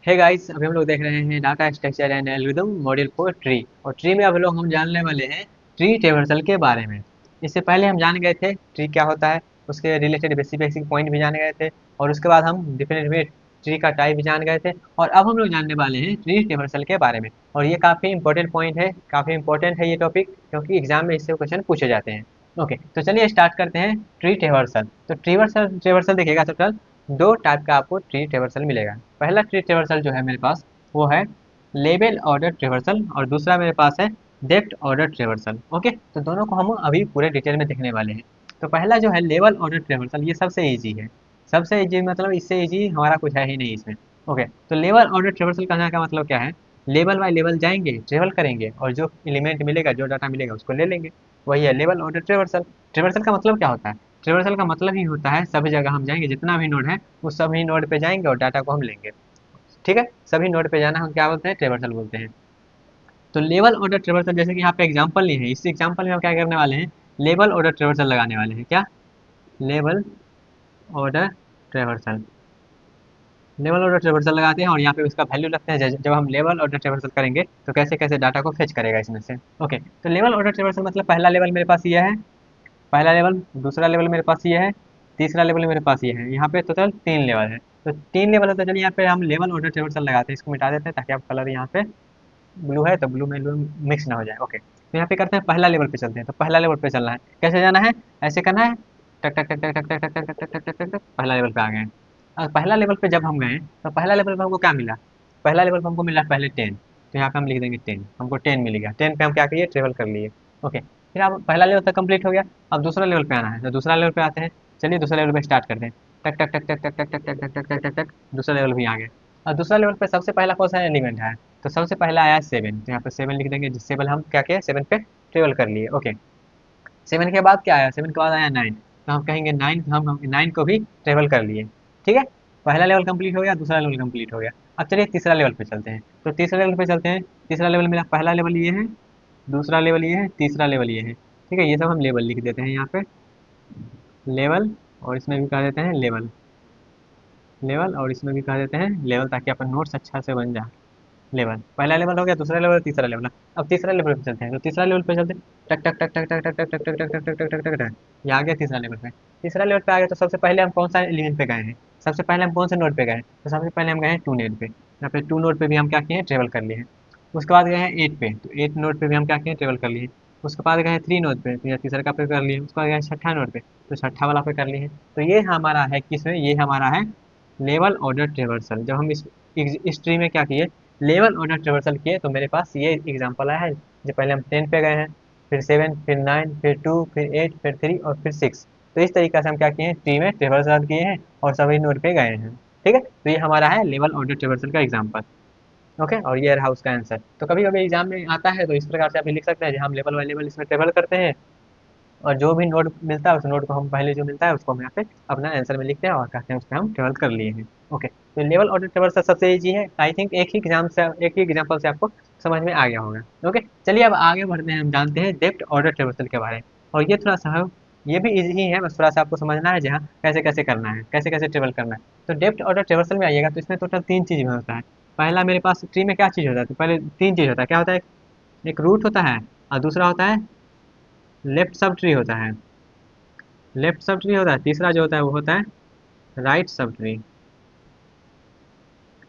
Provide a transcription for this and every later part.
Hey guys, अभी हम लोग देख रहे हैं data structure and algorithm module for tree. और ट्री में अब लोग हम जानने वाले हैं ट्री ट्रेवर्सल के बारे में। इससे पहले हम जान गए थे ट्री क्या होता है, उसके रिलेटेड बेसिक बेसिक पॉइंट भी जान गए थे। और उसके बाद हम डिफरेंट ट्री का टाइप भी जान गए थे। और अब हम लोग जानने वाले हैं ट्री ट्रेवर्सल के बारे में। और ये काफ़ी इंपॉर्टेंट पॉइंट है, काफ़ी इंपॉर्टेंट है ये टॉपिक, क्योंकि एग्जाम में इससे क्वेश्चन पूछे जाते हैं। ओके, तो चलिए स्टार्ट करते हैं ट्री ट्रेवर्सल। तो ट्रीवर्सल ट्रेवर्सल देखिएगा, टोटल दो टाइप का आपको ट्री ट्रेवर्सल मिलेगा। पहला ट्री ट्रेवर्सल जो है मेरे पास वो है लेवल ऑर्डर ट्रेवर्सल, और दूसरा मेरे पास है डेप्थ ऑर्डर ट्रेवर्सल। ओके, तो दोनों को हम अभी पूरे डिटेल में देखने वाले हैं। तो पहला जो है लेवल ऑर्डर ट्रेवर्सल, ये सबसे इजी है। सबसे इजी मतलब इससे इजी हमारा कुछ है ही नहीं इसमें। ओके, तो लेवल ऑर्डर ट्रेवर्सल कहने का मतलब क्या है, लेवल बाय लेवल जाएंगे, ट्रेवल करेंगे, और जो एलिमेंट मिलेगा, जो डाटा मिलेगा, उसको ले लेंगे। वही है लेवल ऑर्डर ट्रेवर्सल। ट्रेवर्सल का मतलब क्या होता है, ट्रेवर्सल का मतलब ही होता है सभी जगह हम जाएंगे, जितना भी नोड है उस सभी नोड पे जाएंगे और डाटा को हम लेंगे। ठीक है, सभी नोड पे जाना हम क्या बोलते हैं, ट्रेवर्सल बोलते हैं। तो लेवल ऑर्डर ट्रेवर्सल, जैसे कि यहाँ पे एग्जांपल लिए हैं, इस एग्जांपल में हम क्या करने वाले हैं, लेवल ऑर्डर ट्रेवर्सल लगाने वाले हैं। क्या, level order traversal. Level order traversal लगाते हैं और यहाँ पे उसका वैल्यू रखते हैं। जब हम लेवल ऑर्डर ट्रेवर्सल करेंगे तो कैसे कैसे डाटा को फेच करेगा इसमें से। ओके, तो लेवल ऑर्डर ट्रेवर्सल मतलब पहला लेवल मेरे पास ये है, पहला लेवल, दूसरा लेवल मेरे पास ये है, तीसरा लेवल मेरे पास ये है। यहाँ पे टोटल 3 लेवल है। तो 3 लेवल है, तो चलिए यहाँ पे हम लेवल ऑर्डर ट्रेवर्सल लगाते हैं, इसको मिटा देते हैं ताकि आप कलर यहाँ पे ब्लू है तो ब्लू में ब्लू मिक्स ना हो जाए। ओके, तो यहाँ पे करते हैं पहला लेवल पे चलते हैं। तो पहला लेवल पे चलना है, कैसे जाना है, ऐसे करना है, टक टक टक टक टक टक टक टक टक टक टक टक, पहला लेवल पे आ गए। और पहला लेवल पे जब हम गए तो पहला लेवल पे हमको क्या मिला, पहला लेवल पे हमको मिला पहले 10। तो यहाँ पे हम लिख देंगे 10, हमको 10 मिल गया। 10 पे हम क्या किए, ट्रेवल कर लिए। ओके, फिर अब पहला लेवल तक कंप्लीट हो गया। अब दूसरा लेवल पे आना है, तो दूसरा लेवल पे आते हैं। चलिए दूसरा लेवल पे स्टार्ट करते हैं। टक टक टक टक टक टक टक टक टक टक टक टक, दूसरा लेवल भी आ गया। और दूसरा लेवल पे सबसे पहला कौन सा एलिमेंट है, तो सबसे पहला आया 7। तो यहाँ पे 7 लिख देंगे, जिससे हम क्या किए, 7 पे ट्रेवल कर लिए। ओके, 7 के बाद क्या आया, 7 के बाद आया 9। तो हम कहेंगे 9, हम 9 को भी ट्रेवल कर लिए। ठीक है, पहला लेवल कंप्लीट हो गया, दूसरा लेवल कंप्लीट हो गया। अब चलिए तीसरा लेवल पे चलते हैं। तो तीसरा लेवल पे चलते हैं। तीसरा लेवल मेरा, पहला लेवल ये है, दूसरा लेवल ये है, तीसरा लेवल ये है। ठीक है, ये सब हम लेवल लिख देते हैं यहाँ पे, लेवल, और इसमें भी कह देते हैं लेवल, लेवल, और इसमें भी कह देते हैं लेवल, ताकि अपन नोट्स अच्छा से बन जाए। लेवल, पहला लेवल हो गया, दूसरा लेवल, तीसरा लेवल। अब तीसरा लेवल पे चलते हैं। तो तीसरा लेवल पे चलते हैं, टक टक टक टक टक टक टक टक टक टक टक टक टक टक टक, ये आ गया तीसरा लेवल पे। तीसरा लेवल पे आ गया, तो सबसे पहले हम कौन सा एलिमेंट पे गए हैं, सबसे पहले हम कौन से नोड पे गए हैं, तो सबसे पहले हम गए हैं 2 नोड पे। यहाँ पे 2 नोड पे भी हम क्या किए हैं, ट्रेवल कर लिए हैं। उसके बाद गए हैं 8 पे, तो 8 नोड पे भी हम क्या किए हैं, ट्रेवल कर लिए हैं। उसके बाद गए हैं 3 नोड पे, तो या तीसरा का पे कर लिए। उसके बाद गए हैं छठा नोड पे, तो छठा वाला पे कर लिए हैं। तो ये हमारा है किसमें, ये हमारा है लेवल ऑर्डर ट्रेवर्सल। जब हम इस ट्री में क्या किए, लेवल ऑर्डर ट्रेवर्सल किए, तो मेरे पास ये एग्जांपल आया है। जो पहले हम 10 पे गए हैं, फिर 7, फिर 9, फिर 2, फिर 8, फिर 3 और फिर 6। तो इस तरीके से हम क्या किए हैं, ट्री में ट्रेवर्सल किए हैं और सभी नोड पे गए हैं। ठीक है, तो ये हमारा है लेवल ऑर्डर ट्रेवर्सल का एग्जांपल। ओके, और ये रहा उसका आंसर। तो कभी कभी एग्जाम में आता है, तो इस प्रकार से आप लिख सकते हैं कि हम लेवल बाय लेवल इसमें ट्रेवल करते हैं, और जो भी नोट मिलता है उस नोट को हम पहले जो मिलता है उसको हम यहाँ पे अपना आंसर में लिखते हैं और कहते हैं उस पर हम ट्रेवल कर लिए हैं। ओके, तो लेवल ऑर्डर ट्रेवल सबसे ईजी है। आई थिंक एक ही एग्जाम्पल से आपको समझ में आ गया होगा। ओके, चलिए अब आगे बढ़ते हैं, हम जानते हैं डेप्थ ऑर्डर ट्रेवर्सल के बारे में। और ये थोड़ा सा ये भी इजी ही है, बस थोड़ा सा आपको समझना है जहाँ कैसे कैसे करना है, कैसे कैसे ट्रेवल करना है। तो डेप्थ ऑर्डर ट्रेवर्सल में आइएगा, तो इसमें टोटल 3 चीज़ में होता है। पहला मेरे पास ट्री में क्या चीज़ होता है, तो पहले 3 चीज़ होता है। क्या होता है, एक रूट होता है, और दूसरा होता है लेफ्ट सब ट्री होता है, लेफ्ट सब ट्री होता है, तीसरा जो होता है वो होता है राइट सब ट्री।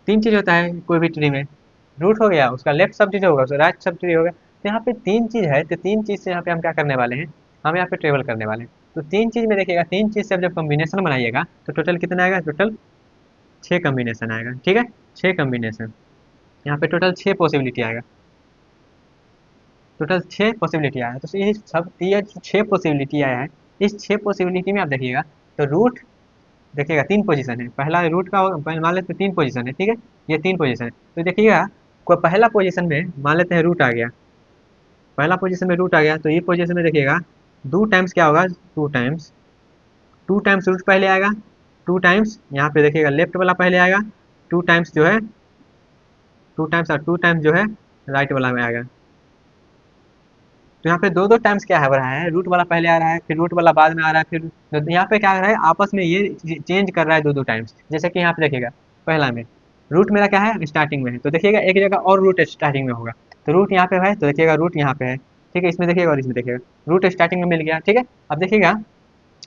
3 चीज होता है कोई भी ट्री में, रूट हो गया, उसका लेफ्ट सब ट्री होगा, उसका राइट सब ट्री होगा। तो यहाँ पे 3 चीज है, तो 3 चीज से यहाँ पे हम क्या करने वाले हैं, हम यहाँ पे ट्रेवल करने वाले हैं। तो 3 चीज में देखिएगा, 3 चीज से जब कॉम्बिनेशन बनाइएगा तो टोटल कितना आएगा, टोटल 6 कॉम्बिनेशन आएगा। ठीक है, 6 कॉम्बिनेशन, यहाँ पे टोटल 6 पॉसिबिलिटी आएगा, टोटल 6 पॉसिबिलिटी आया है। तो ये 6 पॉसिबिलिटी आया है, इस 6 पॉसिबिलिटी में आप देखिएगा, तो रूट देखिएगा 3 पोजीशन है। पहला रूट का मान लेते हैं 3 पोजीशन है। ठीक है, ये 3 पोजीशन है। तो देखिएगा, कोई पहला पोजीशन में मान लेते हैं रूट आ गया, पहला पोजीशन में रूट आ गया, तो ये पोजीशन में देखिएगा 2 टाइम्स क्या होगा, 2 टाइम्स रूट पहले आएगा, 2 टाइम्स यहाँ पे देखिएगा लेफ्ट वाला पहले आएगा, 2 टाइम्स जो है, 2 टाइम्स, और 2 टाइम्स जो है राइट वाला में आएगा। तो यहाँ पे दो दो टाइम्स क्या है रहा है, रूट वाला पहले आ रहा है, फिर रूट वाला बाद में आ रहा है, फिर तो यहाँ पे क्या आ रहा है, आपस में ये चेंज कर रहा है दो दो टाइम्स। जैसे कि यहाँ पे देखिएगा, पहला में रूट मेरा क्या है स्टार्टिंग में है, तो देखिएगा एक जगह और रूट स्टार्टिंग में होगा, तो रूट यहाँ पे है, तो देखिएगा रूट यहाँ पे है, ठीक है, इसमें देखिएगा और इसमें देखिएगा रूट स्टार्टिंग में मिल गया, ठीक है। अब देखिएगा,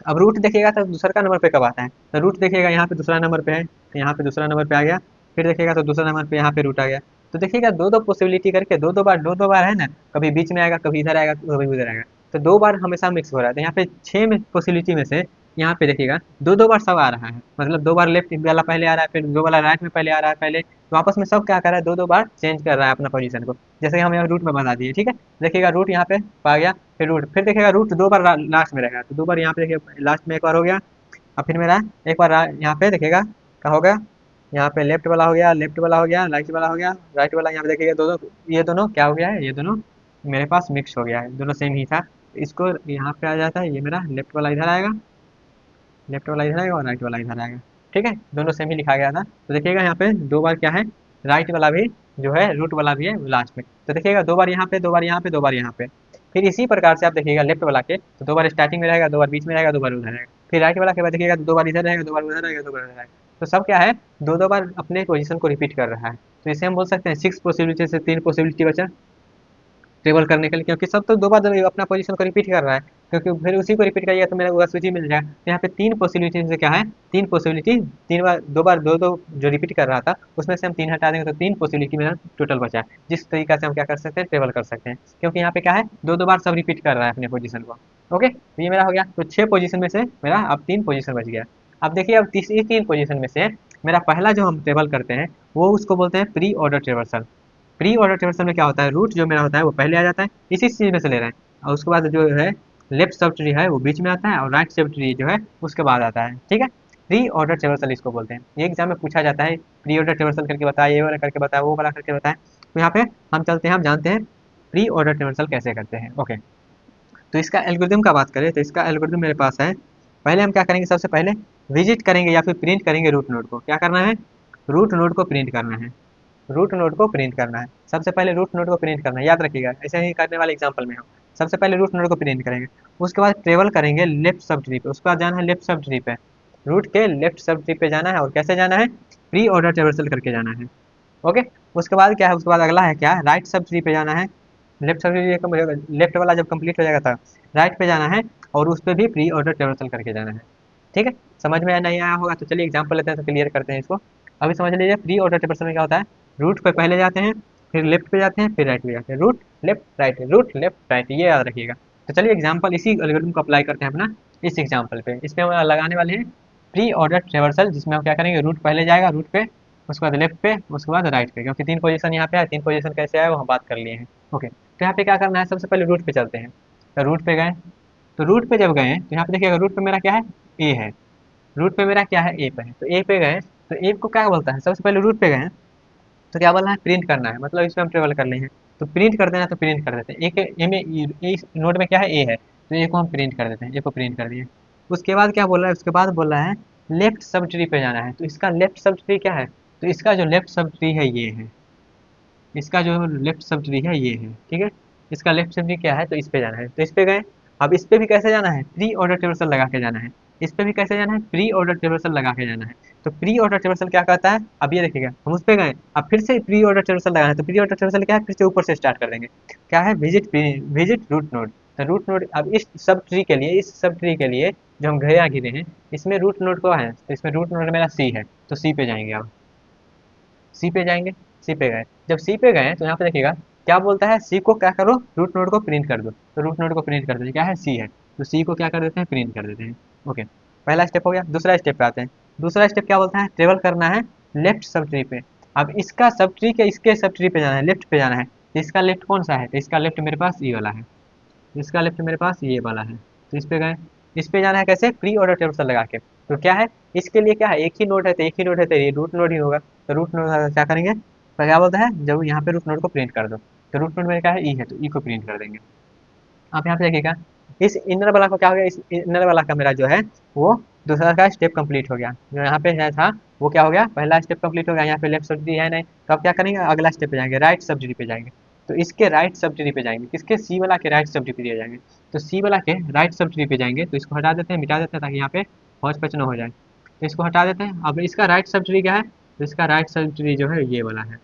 अब रूट देखिएगा तो दूसरा नंबर पे कब आता है, तो रूट देखिएगा यहाँ पे दूसरा नंबर पे है, तो यहाँ पे दूसरा नंबर पे आ गया, फिर देखिएगा तो दूसरा नंबर पे यहाँ पे रूट आ गया। तो देखिएगा दो दो पॉसिबिलिटी करके दो दो बार है ना, कभी बीच में आएगा, कभी इधर आएगा, कभी उधर आएगा, तो दो बार हमेशा मिक्स हो रहा है। तो यहाँ पे 6 पॉसिबिलिटी में से यहाँ पे देखिएगा दो दो बार सब आ रहा है, मतलब दो बार लेफ्ट वाला पहले आ रहा है, फिर दो वाला राइट में पहले आ रहा है पहले, तो आपस में सब क्या कर रहा है, दो दो बार चेंज कर रहा है अपना पोजीशन को, जैसे कि हम यहाँ रूट में बता दिए, ठीक है। देखिएगा रूट यहाँ पे आ गया, फिर रूट, फिर देखिएगा रूट दो बार लास्ट में रहेगा, तो दो बार यहाँ पे देखिए लास्ट में एक बार हो गया। अब फिर मेरा एक बार यहाँ पे देखिएगा क्या होगा, यहाँ पे लेफ्ट वाला हो गया, लेफ्ट वाला हो गया, राइट वाला हो गया, राइट वाला, यहाँ पे देखिएगा दोनों, ये दोनों क्या हो गया है, ये दोनों मेरे पास मिक्स हो गया है, दोनों सेम ही था। इसको यहाँ पे आ जाता है, ये मेरा लेफ्ट वाला इधर आएगा, लेफ्ट वाला इधर आएगा और राइट वाला इधर आएगा, ठीक है, दोनों सेम ही लिखा गया था। तो देखिएगा यहाँ पे दो बार क्या है, राइट वाला भी जो है रूट वाला भी है लास्ट में, तो देखिएगा दो बार यहाँ पे, दो बार यहाँ पे, दो बार यहाँ पे। फिर इसी प्रकार से आप देखिएगा लेफ्ट वाला के, तो दो बार स्टार्टिंग में रहेगा, दो बार बीच में रहेगा, दो बार उधर रहेगा। फिर राइट वाला के बाद देखिएगा तो दो बार इधर रहेगा, दो बार उधर रहेगा, दो बार उधर रहेगा। तो सब क्या है, दो दो बार अपने पोजीशन को रिपीट कर रहा है। तो इसे हम बोल सकते हैं 6 पॉसिबिलिटी से 3 पॉसिबिलिटी बचा ट्रेवल करने के लिए, क्योंकि सब तो दो बार अपना पोजीशन को रिपीट कर रहा है, क्योंकि फिर उसी को रिपीट करिएगा तो मेरा वह सूची मिल जाएगा। तो यहाँ पे 3 पॉसिबिलिटी से क्या है, 3 पॉसिबिलिटी, 3 बार दो बार दो दो जो रिपीट कर रहा था उसमें से हम 3 हटा देंगे, तो 3 पॉसिबिलिटी मेरा टोटल बचा है, जिस तरीका से हम क्या कर सकते हैं, ट्रेवल कर सकते हैं, क्योंकि यहाँ पे क्या है, दो दो बार सब रिपीट कर रहा है अपने पोजीशन को। ओके, तो ये मेरा हो गया, तो 6 पोजीशन में से मेरा अब 3 पोजीशन बच गया। अब देखिए, अब तीसरी 3 पोजीशन में से मेरा पहला जो हम ट्रेवल करते हैं वो उसको बोलते हैं pre order traversal. Pre order traversal में क्या होता है, रूट जो मेरा होता है वो पहले आ जाता है, इसी चीज में से ले रहे हैं, और उसके बाद जो है लेफ्ट सब ट्री है वो बीच में आता है, और राइट सब ट्री जो है उसके बाद आता है, ठीक है। प्री ऑर्डर ट्रेवर्सल इसको बोलते हैं, ये एग्जाम में पूछा जाता है, प्री ऑर्डर ट्रेवर्सल करके बताया, ये वाला करके बताया, वो वाला करके बताया। तो यहाँ पे हम चलते हैं, हम जानते हैं प्री ऑर्डर ट्रेवर्सल कैसे करते हैं। ओके, तो इसका एल्गोरिदम का बात करें तो इसका एल्गोरिदम मेरे पास है। पहले हम क्या करेंगे, सबसे पहले विजिट करेंगे या फिर प्रिंट करेंगे रूट नोड को। क्या करना है, रूट नोड को प्रिंट करना है, रूट नोड को प्रिंट करना है, सबसे पहले रूट नोड को प्रिंट करना है, याद रखिएगा, ऐसे ही करने वाले एग्जांपल में हम सबसे पहले रूट नोड को प्रिंट करेंगे। उसके बाद ट्रेवल करेंगे लेफ्ट सब ट्री पे, उसके बाद जाना है लेफ्ट सब ट्री पे, रूट के लेफ्ट सब ट्री पे जाना है, और कैसे जाना है, प्री ऑर्डर ट्रेवर्सल करके जाना है। ओके, उसके बाद क्या है, उसके बाद अगला है क्या, राइट सब ट्री पे जाना है, लेफ्ट सब ट्री, लेफ्ट वाला जब कंप्लीट हो जाएगा था राइट पे जाना है, और उस पर भी प्री ऑर्डर ट्रेवर्सल करके जाना है, ठीक है। समझ में नहीं आया होगा तो चलिए एग्जाम्पल लेते हैं, तो क्लियर करते हैं इसको। अभी समझ लीजिए, प्री ऑर्डर ट्रेवर्सल में क्या होता है, रूट पे पहले जाते हैं, फिर लेफ्ट पे जाते हैं, फिर राइट पे जाते हैं, root left right, root left right, ये याद रखिएगा। तो चलिए एग्जाम्पल इसी एल्गोरिथम को अप्लाई करते हैं अपना इस एग्जाम्पल पे। इसमें हम लगाने वाले हैं प्री ऑर्डर ट्रेवर्सल, जिसमें हम क्या करेंगे, रूट पहले जाएगा रूट पे, उसके बाद लेफ्ट पे, उसके बाद राइट पे, क्योंकि 3 पोजीशन यहाँ पे है, 3 पोजीशन कैसे आए वो हम बात कर लिए हैं। ओके, तो यहाँ पे क्या करना है, सबसे पहले रूट पे चलते हैं, तो रूट पे गए, तो रूट पे जब गए तो यहाँ पे देखिएगा रूट पे मेरा क्या है, ए है, रूट पे मेरा क्या है, ए पे है, तो ए पे गए, तो ए को क्या बोलता है, सबसे पहले रूट पे गए तो क्या बोलना है, प्रिंट करना है, मतलब इसमें हम ट्रेवल कर लेंगे, तो प्रिंट कर देना, तो प्रिंट कर देते हैं, एक ए में इस नोड में क्या है, ए है, तो ए को हम प्रिंट कर देते हैं, ए को प्रिंट कर दिए। उसके बाद क्या बोल रहा है, उसके बाद बोल रहा है लेफ्ट सब ट्री पे जाना है, तो इसका लेफ्ट सब ट्री क्या है, तो इसका जो लेफ्ट सब ट्री है ये है, इसका जो लेफ्ट सब ट्री है ये है, ठीक है, इसका लेफ्ट सब ट्री क्या है, तो इस पे जाना है, तो इस पे गए। अब इस पे भी कैसे जाना है, प्री ऑर्डर ट्रेवर्सल लगा के जाना है, इस पे भी कैसे जाना है, प्री ऑर्डर ट्रेवर्सल लगा के जाना है। तो प्री ऑर्डर ट्रेवर्सल क्या कहता है, अब ये देखिएगा, हम उस पे गए, अब फिर से प्री ऑर्डर ट्रेवर्सल लगाना है, तो प्री ऑर्डर ट्रेवर्सल क्या है, फिर से ऊपर से स्टार्ट कर देंगे, क्या है, विजिट रूट नोड। तो रूट नोड, अब इस सब ट्री के लिए, इस सब ट्री के लिए जो हम गया गिरे हैं, इसमें रूट नोड को है, तो इसमें रूट नोड मेरा सी है, तो सी पे जाएंगे आप, सी पे जाएंगे, सी पे गए, जब सी पे गए तो यहाँ पे देखिएगा क्या बोलता है, सी को क्या करो, रूट नोड को प्रिंट कर दो, तो रूट नोड को प्रिंट कर देते, क्या है, सी है, तो सी को क्या कर देते हैं, प्रिंट कर देते हैं। ओके, पहला स्टेप हो गया। दूसरा स्टेप पे आते हैं, दूसरा स्टेप क्या बोलता है, ट्रेवल करना है लेफ्ट सब ट्री पे। अब इसका सब ट्री के इसके सब ट्री पे जाना है, लेफ्ट पे जाना है, तो इसका लेफ्ट कौन सा है, तो इसका लेफ्ट मेरे पास ये वाला है, इसका लेफ्ट मेरे पास ये वाला है, तो इस पे गए, इस पे जाना है कैसे, प्री ऑर्डर टेबल लगा के, तो क्या है, इसके लिए क्या है, एक ही नोड है, तो एक ही नोड है, तो ये रूट नोड ही होगा, तो रूट नोड क्या करेंगे, तो क्या बोलता है, जब यहाँ पे रूट नोड को प्रिंट कर दो, तो रूट नोड में क्या है, ई है, तो ई को प्रिंट कर देंगे। आप यहाँ पे देखिएगा, इस इनर वाला को क्या हो गया, इस इनर वाला का मेरा जो है वो दूसरा का स्टेप कंप्लीट हो गया, जो यहाँ पे है था वो क्या हो गया, पहला स्टेप कंप्लीट हो गया, यहाँ पे लेफ्ट सब्सिडी है नहीं, तो अब क्या करेंगे, अगला स्टेप पे जाएंगे, राइट सब्सिडी पे जाएंगे, तो इसके राइट सब्सिडी पे जाएंगे, किसके, सी वाला के राइट सब्सिडी पे दिए जाएंगे, तो सी वाला के राइट सब्सिडी पे जाएंगे, तो इसको हटा देते हैं, मिटा देते हैं, ताकि यहाँ पे हौच पच न हो जाए, तो इसको हटा देते हैं। अब इसका राइट सब्सिडी क्या है, तो इसका राइट सब ट्री जो है ये वाला है,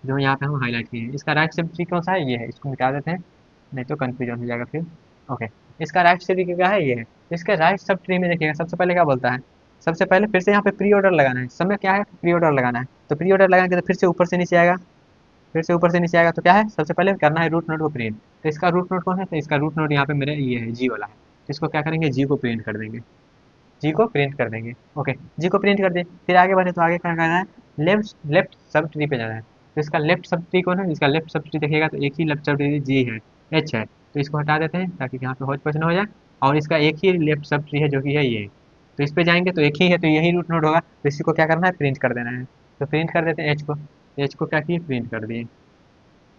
जो यहाँ पे हम हाईलाइट किए हैं। इसका राइट सब ट्री कौन सा है, ये है, इसको मिटा देते हैं, नहीं तो कन्फ्यूजन हो जाएगा फिर। ओके, इसका राइट सब ट्री क्या है, ये है। इसके राइट सब ट्री में देखिएगा सबसे पहले क्या बोलता है, सबसे पहले फिर से यहाँ पे प्री ऑर्डर लगाना है, समय क्या है, प्री ऑर्डर लगाना है। तो प्री ऑर्डर लगाएंगे तो फिर से ऊपर से नीचे आएगा, फिर से ऊपर से नीचे आएगा, तो क्या है, सबसे पहले करना है रूट नोड को प्रिंट। तो इसका रूट नोड कौन है, तो इसका रूट नोड यहाँ पे मेरे ये है, जी वाला है। तो इसको क्या करेंगे, जी को प्रिंट कर देंगे, जी को प्रिंट कर देंगे। ओके, जी को प्रिंट कर दिए, फिर आगे बढ़े तो आगे क्या करना है, लेफ्ट लेफ्ट सब ट्री पे जाना है। तो इसका लेफ्ट सब ट्री कौन है, इसका लेफ्ट सब ट्री देखिएगा तो एक ही लेफ्ट सब ट्री जी है, एच है। तो इसको हटा देते हैं ताकि यहाँ पे हौच पौच ना हो जाए। और इसका एक ही लेफ्ट सब ट्री है जो कि है ये, तो इस पे जाएंगे तो एक ही है, तो यही रूट नोड होगा। तो इसी को क्या करना है, प्रिंट कर देना है। तो प्रिंट कर देते हैं एच को, एच को क्या किए, प्रिंट कर दिए।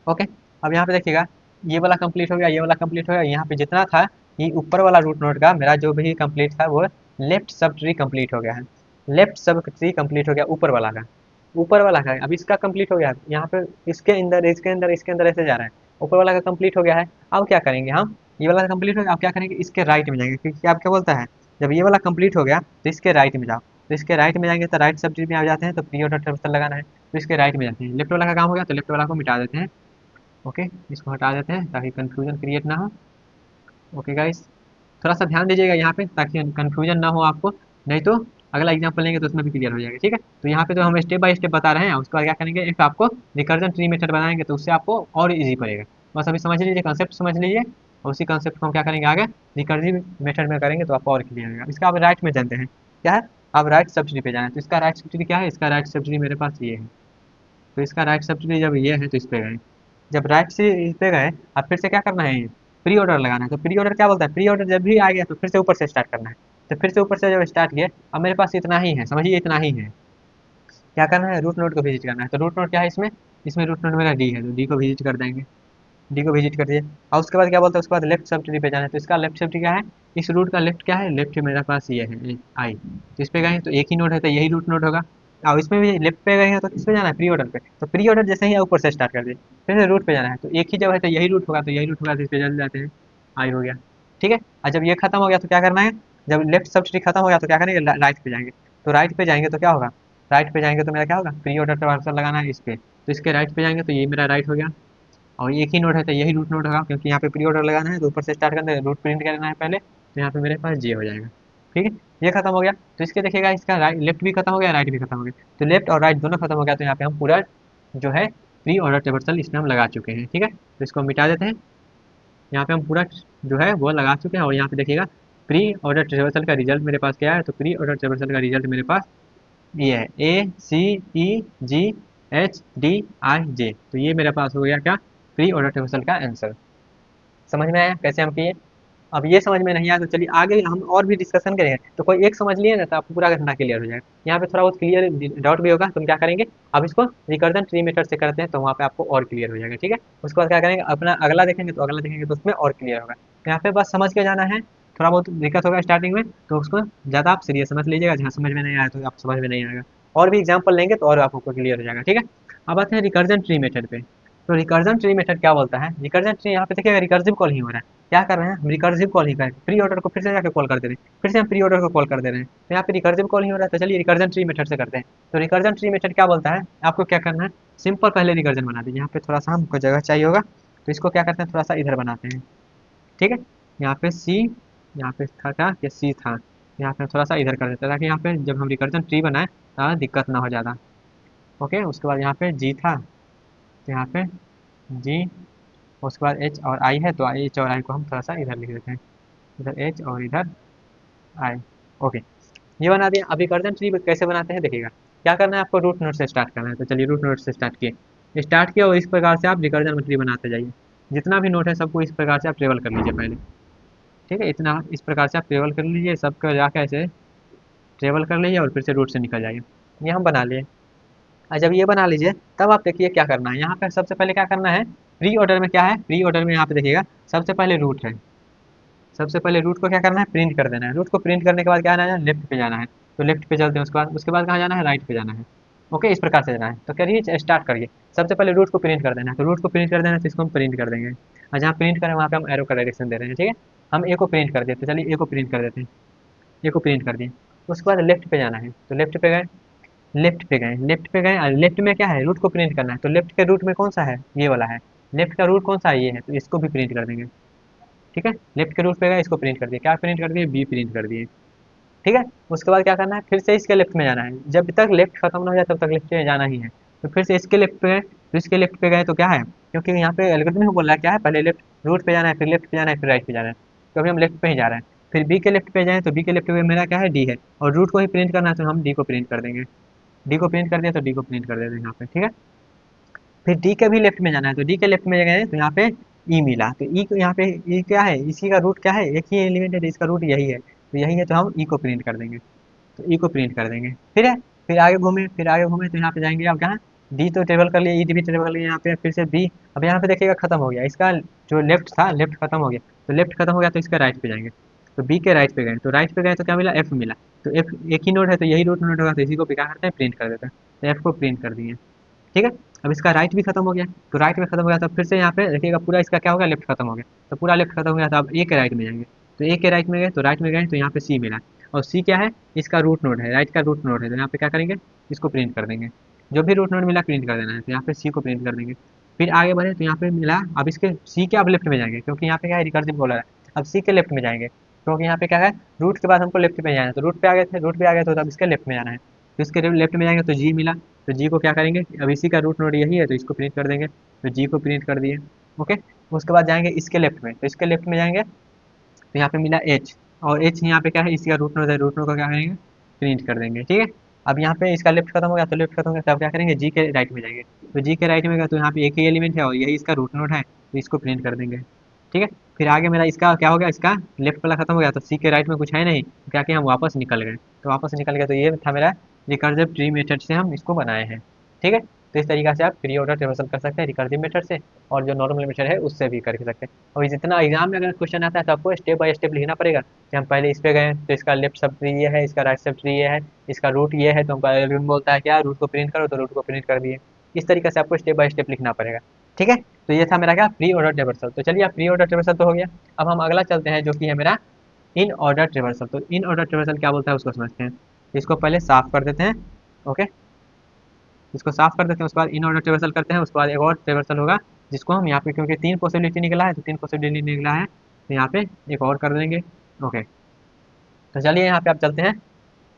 ओके, अब यहाँ पे देखिएगा ये वाला कंप्लीट हो गया, ये वाला कंप्लीट हो गया। यहाँ पे जितना था ये ऊपर वाला रूट नोड का मेरा जो भी कंप्लीट था वो लेफ्ट सब ट्री कंप्लीट हो गया है, लेफ्ट सब ट्री कंप्लीट हो गया ऊपर वाला का, ऊपर वाला का। अब इसका कंप्लीट हो गया, यहाँ पे इसके अंदर इसके अंदर इसके अंदर ऐसे जा रहा है, ऊपर वाला का कंप्लीट हो गया है। अब क्या करेंगे हम, ये वाला कंप्लीट हो गया, अब क्या करेंगे, इसके राइट में जाएंगे, क्योंकि आप क्या बोलता है, जब ये वाला कंप्लीट हो गया तो इसके राइट में जाओ। तो इसके राइट में जाएंगे तो राइट सब ट्री में आ जाते हैं, तो प्री ऑर्डर ट्रांसफर लगाना है, तो इसके राइट में जाते हैं। लेफ्ट वाला का काम हो गया तो लेफ्ट वाला को मिटा देते हैं। ओके, इसको हटा देते हैं ताकि कन्फ्यूजन क्रिएट ना हो। ओके गाइस, थोड़ा सा ध्यान दीजिएगा यहाँ पे ताकि कन्फ्यूजन ना हो आपको, नहीं तो अगला एग्जाम्पल लेंगे तो उसमें भी क्लियर हो जाएगा, ठीक है। तो यहाँ पे तो हम स्टेप बाय स्टेप बता रहे हैं, उसके बाद क्या करेंगे, एक आपको रिकर्जन ट्री मेथड बनाएंगे तो उससे आपको और इजी पड़ेगा। बस अभी समझ लीजिए, कंसेप्ट समझ लीजिए, और उसी कंसेप्ट को हम क्या करेंगे आगे रिकर्सिव मेथड में करेंगे तो आपको और क्लियर होगा। इसका आप राइट में जानते हैं क्या है, अब राइट सब्सिडी पे जाना है। तो इसका राइट सब्सिडी क्या है, इसका राइट सब्सिडी मेरे पास ये है। तो इसका राइट सब्सिडी जब ये है तो इस पे गए, जब राइट से इस पे गए, अब फिर से क्या करना है, प्री ऑर्डर लगाना है। तो प्री ऑर्डर क्या बोलता है, प्री ऑर्डर जब भी आ गया तो फिर से ऊपर से स्टार्ट करना है। तो फिर से ऊपर से जब स्टार्ट किया, अब मेरे पास इतना ही है, समझिए इतना ही है। क्या करना है, रूट नोड को विजिट करना है। तो रूट नोड क्या है इसमें, इसमें रूट नोड मेरा डी है, तो डी को विजिट कर देंगे, डी को विजिट कर दिए। और उसके बाद क्या बोलता है, उसके बाद लेफ्ट सब ट्री पे जाना है। तो इसका लेफ्ट सब ट्री क्या है, इस रूट का लेफ्ट क्या है, लेफ्ट मेरा पास ये है आई। तो इस पे गए तो एक ही नोड है तो यही रूट नोड होगा। और इसमें भी लेफ्ट पे गए हैं तो किस पे जाना है, प्री ऑर्डर पे। तो प्री ऑर्डर जैसे ही ऊपर से स्टार्ट कर दिए, फिर से रूट पे जाना है, तो एक ही जब है तो यही रूट होगा, तो यही रूट होगा, तो इस पे चल जाते हैं, आई हो गया, ठीक है। और जब ये खत्म हो गया तो क्या करना है, जब लेफ्ट सब ट्री खत्म हो गया तो क्या करेंगे, राइट पे जाएंगे। तो राइट पे जाएंगे तो क्या होगा, राइट पे जाएंगे तो मेरा क्या होगा, प्री ऑर्डर ट्रांसफर लगाना है इस पे। तो इसके राइट पे जाएंगे तो ये मेरा राइट हो गया, और एक ही नोड है तो यही रूट नोड होगा, क्योंकि यहाँ पे प्री ऑर्डर लगाना है तो ऊपर से स्टार्ट करना है, रूट प्रिंट करना है पहले, तो यहाँ पे मेरे पास जे हो जाएगा, ठीक है। ये खत्म हो गया, तो इसके देखिएगा इसका राइट लेफ्ट भी खत्म हो गया, राइट भी खत्म हो गया। तो लेफ्ट और राइट दोनों खत्म हो गया, तो यहाँ पे हम पूरा जो है प्री ऑर्डर रिवर्सल इसमें हम लगा चुके हैं, ठीक है। तो इसको मिटा देते हैं, यहाँ पे हम पूरा जो है वो लगा चुके हैं। और यहाँ पे देखिएगा प्री ऑर्डर रिवर्सल का रिजल्ट मेरे पास क्या है, तो प्री ऑर्डर रिवर्सल का रिजल्ट मेरे पास ये है, ACEGHDIJ। तो ये मेरे पास हो गया क्या, प्री ऑर्डर रिवर्सल का आंसर। समझ में आया कैसे हम किए। अब ये समझ में नहीं आया तो चलिए आगे हम और भी डिस्कशन करेंगे। तो कोई एक समझ लिए ना तो आपको पूरा घटना क्लियर हो जाएगा। यहाँ पे थोड़ा बहुत क्लियर डाउट भी होगा तो हम क्या करेंगे, अब इसको रिकर्जन ट्री मेथड से करते हैं तो वहाँ पे आपको और क्लियर हो जाएगा, ठीक है। उसके बाद क्या करेंगे, अपना अगला देखेंगे तो अगला देखेंगे तो उसमें और क्लियर होगा। तो यहाँ पे बस समझ के जाना है, थोड़ा बहुत दिक्कत होगा स्टार्टिंग में तो उसको ज़्यादा आप सीरियस समझ लीजिएगा, जहाँ समझ में नहीं आया तो आप समझ में नहीं आएगा। और भी एग्जाम्पल लेंगे तो और आपको क्लियर हो जाएगा, ठीक है। अब आते हैं रिकर्जन ट्री मेथड पे। तो रिकर्जन ट्री मेथड क्या बोलता है, रिकर्जन ट्री यहाँ पे देखिएगा रिकर्सिव कॉल ही हो रहा है। क्या कर रहे हैं हम, रिकर्सिव कॉल ही कर रहे हैं, प्री ऑर्डर को फिर से जाकर कॉल कर दे रहे हैं, फिर से हम प्री ऑर्डर को कॉल कर दे रहे हैं। तो यहाँ पे रिकर्सिव कॉल ही हो रहा है, तो चलिए रिकर्जन ट्री मेथड से करते हैं। तो रिकर्जन ट्री मेथड क्या बोलता है, आपको क्या करना है, सिंपल पहले रिकर्जन बना दीजिए। यहाँ पे थोड़ा सा हमको जगह चाहिए होगा तो इसको क्या करते हैं, थोड़ा सा इधर बनाते हैं, ठीक है। यहाँ पे सी, यहाँ पे था क्या कि सी था, यहाँ पे थोड़ा सा इधर कर देते हैं ताकि यहाँ पे जब हम रिकर्जन ट्री बनाए तो दिक्कत ना हो ज़्यादा। ओके, उसके बाद यहाँ पे जी था तो यहाँ पे जी, उसके बाद एच और आई है तो एच और आई को हम थोड़ा सा इधर लिख देते हैं, इधर एच और इधर आई। ओके, ये बना दिया। अभी रिकर्जन ट्री कैसे बनाते हैं देखिएगा। क्या करना है, आपको रूट नोड से स्टार्ट करना है। तो चलिए रूट नोड से स्टार्ट किया और इस प्रकार से आप रिकर्जन ट्री बनाते जाइए। जितना भी नोड है सबको इस प्रकार से आप ट्रेवल कर लीजिए पहले, ठीक है। इतना इस प्रकार से आप ट्रेवल कर लीजिए, सबका जाकर ऐसे ट्रेवल कर लीजिए और फिर से रूट से निकल जाइए। ये हम बना लिए। और जब ये बना लीजिए तब आप देखिए क्या करना है, यहाँ पे सबसे पहले क्या करना है, प्री ऑर्डर में क्या है, प्री ऑर्डर में यहाँ पे देखिएगा सबसे पहले रूट है। सबसे पहले रूट को क्या करना है, प्रिंट कर देना है। रूट को प्रिंट करने के बाद क्या आना है, लेफ्ट पे जाना है। तो लेफ्ट पे चलते हैं, उसके बाद कहाँ जाना है, राइट पे जाना है। ओके, इस प्रकार से जाना है। तो करिए स्टार्ट करिए, सबसे पहले रूट को प्रिंट कर देना है। तो रूट को प्रिंट कर देना है तो इसको हम प्रिंट कर देंगे, और जहाँ प्रिंट करें वहाँ पे हम एरो का डायरेक्शन दे रहे हैं, ठीक है। हम ए को प्रिंट कर देते, चलिए ए को प्रिंट कर देते हैं, ए को प्रिंट कर दिए। उसके बाद लेफ्ट पे जाना है, तो लेफ्ट पे गए, लेफ्ट पे गए, लेफ्ट पे गए, लेफ्ट में क्या है, रूट को प्रिंट करना है, तो लेफ्ट के रूट में कौन सा है, ये वाला है, लेफ्ट का रूट कौन सा है, ये है, तो इसको भी प्रिंट कर देंगे। ठीक है, लेफ्ट के रूट पे गए, इसको प्रिंट कर दिए, क्या प्रिंट कर दिए, बी प्रिंट कर दिए। ठीक है, उसके बाद क्या करना है, फिर से इसके लेफ्ट में जाना है, जब तक लेफ्ट खत्म ना हो जाए तब तक लेफ्ट में जाना ही है। तो फिर से इसके लेफ्ट पे गए, तो इसके लेफ्ट पे गए तो क्या है, क्योंकि यहाँ पे एल्गोरिथम में बोल रहा है क्या है, पहले लेफ्ट रूट पे जाना है, फिर लेफ्ट पे जाना है, फिर राइट पे जाना है, तो अभी हम लेफ्ट पे ही जा रहे हैं। फिर बी के लेफ्ट पे जाएँ, तो बी के लेफ्ट पे मेरा क्या है, डी है, और रूट को ही प्रिंट करना है, तो हम डी को प्रिंट कर देंगे। डी को प्रिंट कर दिया तो डी को प्रिंट कर देते हैं यहाँ पे। ठीक है, फिर डी के भी लेफ्ट में जाना है, तो डी के लेफ्ट में गए तो यहाँ पे ई मिला, तो ई को यहाँ पे ई क्या है, इसी का रूट क्या है, एक ही एलिमेंट है, तो इसका रूट यही है, तो यही है, तो हम ई को प्रिंट कर देंगे, तो ई को प्रिंट कर देंगे। फिर है, फिर आगे घूमे, फिर आगे घूमे, तो यहाँ पे जाएंगे अब कहाँ, डी तो ट्रेवल कर लिए, ई भी ट्रेवल कर लिए, यहाँ पे फिर से बी, अब यहाँ पे देखिएगा खत्म हो गया इसका, जो लेफ्ट था लेफ्ट खत्म हो गया, तो लेफ्ट खत्म हो गया तो इसका राइट पे जाएंगे, तो बी के राइट पे गए, तो राइट पे गए तो क्या मिला, एफ मिला, तो एफ एक ही नोड है, तो यही रूट नोड होगा, तो इसी को क्या करते हैं, प्रिंट कर देते हैं, तो एफ को प्रिंट कर दिए। ठीक है, अब इसका राइट भी खत्म हो गया, तो राइट में खत्म हो गया, तो फिर से यहाँ पे देखिएगा पूरा इसका क्या हो गया, लेफ्ट खत्म हो गया, तो पूरा लेफ्ट खत्म हो गया, तो अब ए के राइट में जाएंगे, तो ए के राइट में गए, तो राइट में गए तो यहाँ पे सी मिला, और सी क्या है, इसका रूट नोड है, राइट का रूट नोड है, तो यहाँ पे क्या करेंगे, इसको प्रिंट कर देंगे, जो भी रूट नोड मिला प्रिंट कर देना है, तो यहाँ पे सी को प्रिंट कर देंगे। फिर आगे बढ़े तो यहाँ पे मिला, अब इसके सी के अब लेफ्ट में जाएंगे, क्योंकि यहाँ पे क्या है, रिकर्सिव बोला है, अब सी के लेफ्ट में जाएंगे, क्योंकि यहाँ पे क्या है, रूट के बाद हमको लेफ्ट पे जाना है, तो रूट पे आ गए थे, रूट पे आ गए तो अब इसके लेफ्ट में जाना है, तो इसके लेफ्ट में जाएंगे तो जी मिला, तो जी को क्या करेंगे, अब इसी का रूट नोड यही है, तो इसको प्रिंट कर देंगे, तो जी को प्रिंट कर दिए। ओके, उसके बाद जाएंगे इसके लेफ्ट में, तो इसके लेफ्ट में जाएंगे तो यहाँ पे मिला एच, और एच यहाँ पे क्या है, इसी का रूट नोड है, रूट नोड को क्या करेंगे, प्रिंट कर देंगे। ठीक है, अब यहाँ पे इसका लेफ्ट खत्म हो गया, तो लेफ्ट खत्म हो गया, तब क्या करेंगे, जी के राइट में जाएंगे, तो जी के राइट में गया तो यहाँ पे एक ही एलिमेंट है और यही इसका रूट नोड है, तो इसको प्रिंट कर देंगे। ठीक है, फिर आगे मेरा इसका क्या हो गया, इसका लेफ्ट वाला खत्म हो गया, तो सी के राइट में कुछ है नहीं, तो क्या किया, हम वापस निकल गए, तो वापस निकल गए, तो ये था मेरा रिकर्सिव ट्री मेथड से हम इसको बनाए हैं। ठीक है, तो इस तरीके से आप प्री ऑर्डर रिवर्सल कर सकते हैं रिकर्सिव मेथड से, और जो नॉर्मल मेथड है उससे भी कर सकते हैं। और जितना एग्जाम में अगर क्वेश्चन आता है तो आपको स्टेप बाय स्टेप लिखना पड़ेगा, कि हम पहले इस पे गए तो इसका लेफ्ट सब ट्री ये है, इसका राइट सब ट्री ये है, इसका रूट ये है, तो हमको एल्गोरिथम बोलता है क्या, रूट को प्रिंट करो, तो रूट को प्रिंट कर दिए। इस तरीके से आपको स्टेप बाय स्टेप लिखना पड़ेगा। ठीक है, तो ये था मेरा क्या, प्री ऑर्डर रिवर्सल। तो चलिए, अब प्री ऑर्डर रिवर्सल तो हो गया, अब हम अगला चलते हैं जो कि है मेरा इन ऑर्डर रिवर्सल। तो इन ऑर्डर रिवर्सल क्या बोलता है उसको समझते हैं, इसको पहले साफ कर देते हैं। ओके, इसको साफ कर देते हैं, उसके बाद इन ऑर्डर रिवर्सल करते हैं, उसके बाद एक और रिवर्सल होगा, जिसको हम यहाँ पे, क्योंकि तीन पॉसिबिलिटी निकला है, तो तीन पॉसिबिलिटी निकला है, तो यहाँ पे एक और कर देंगे। ओके, तो चलिए यहाँ पे आप चलते हैं,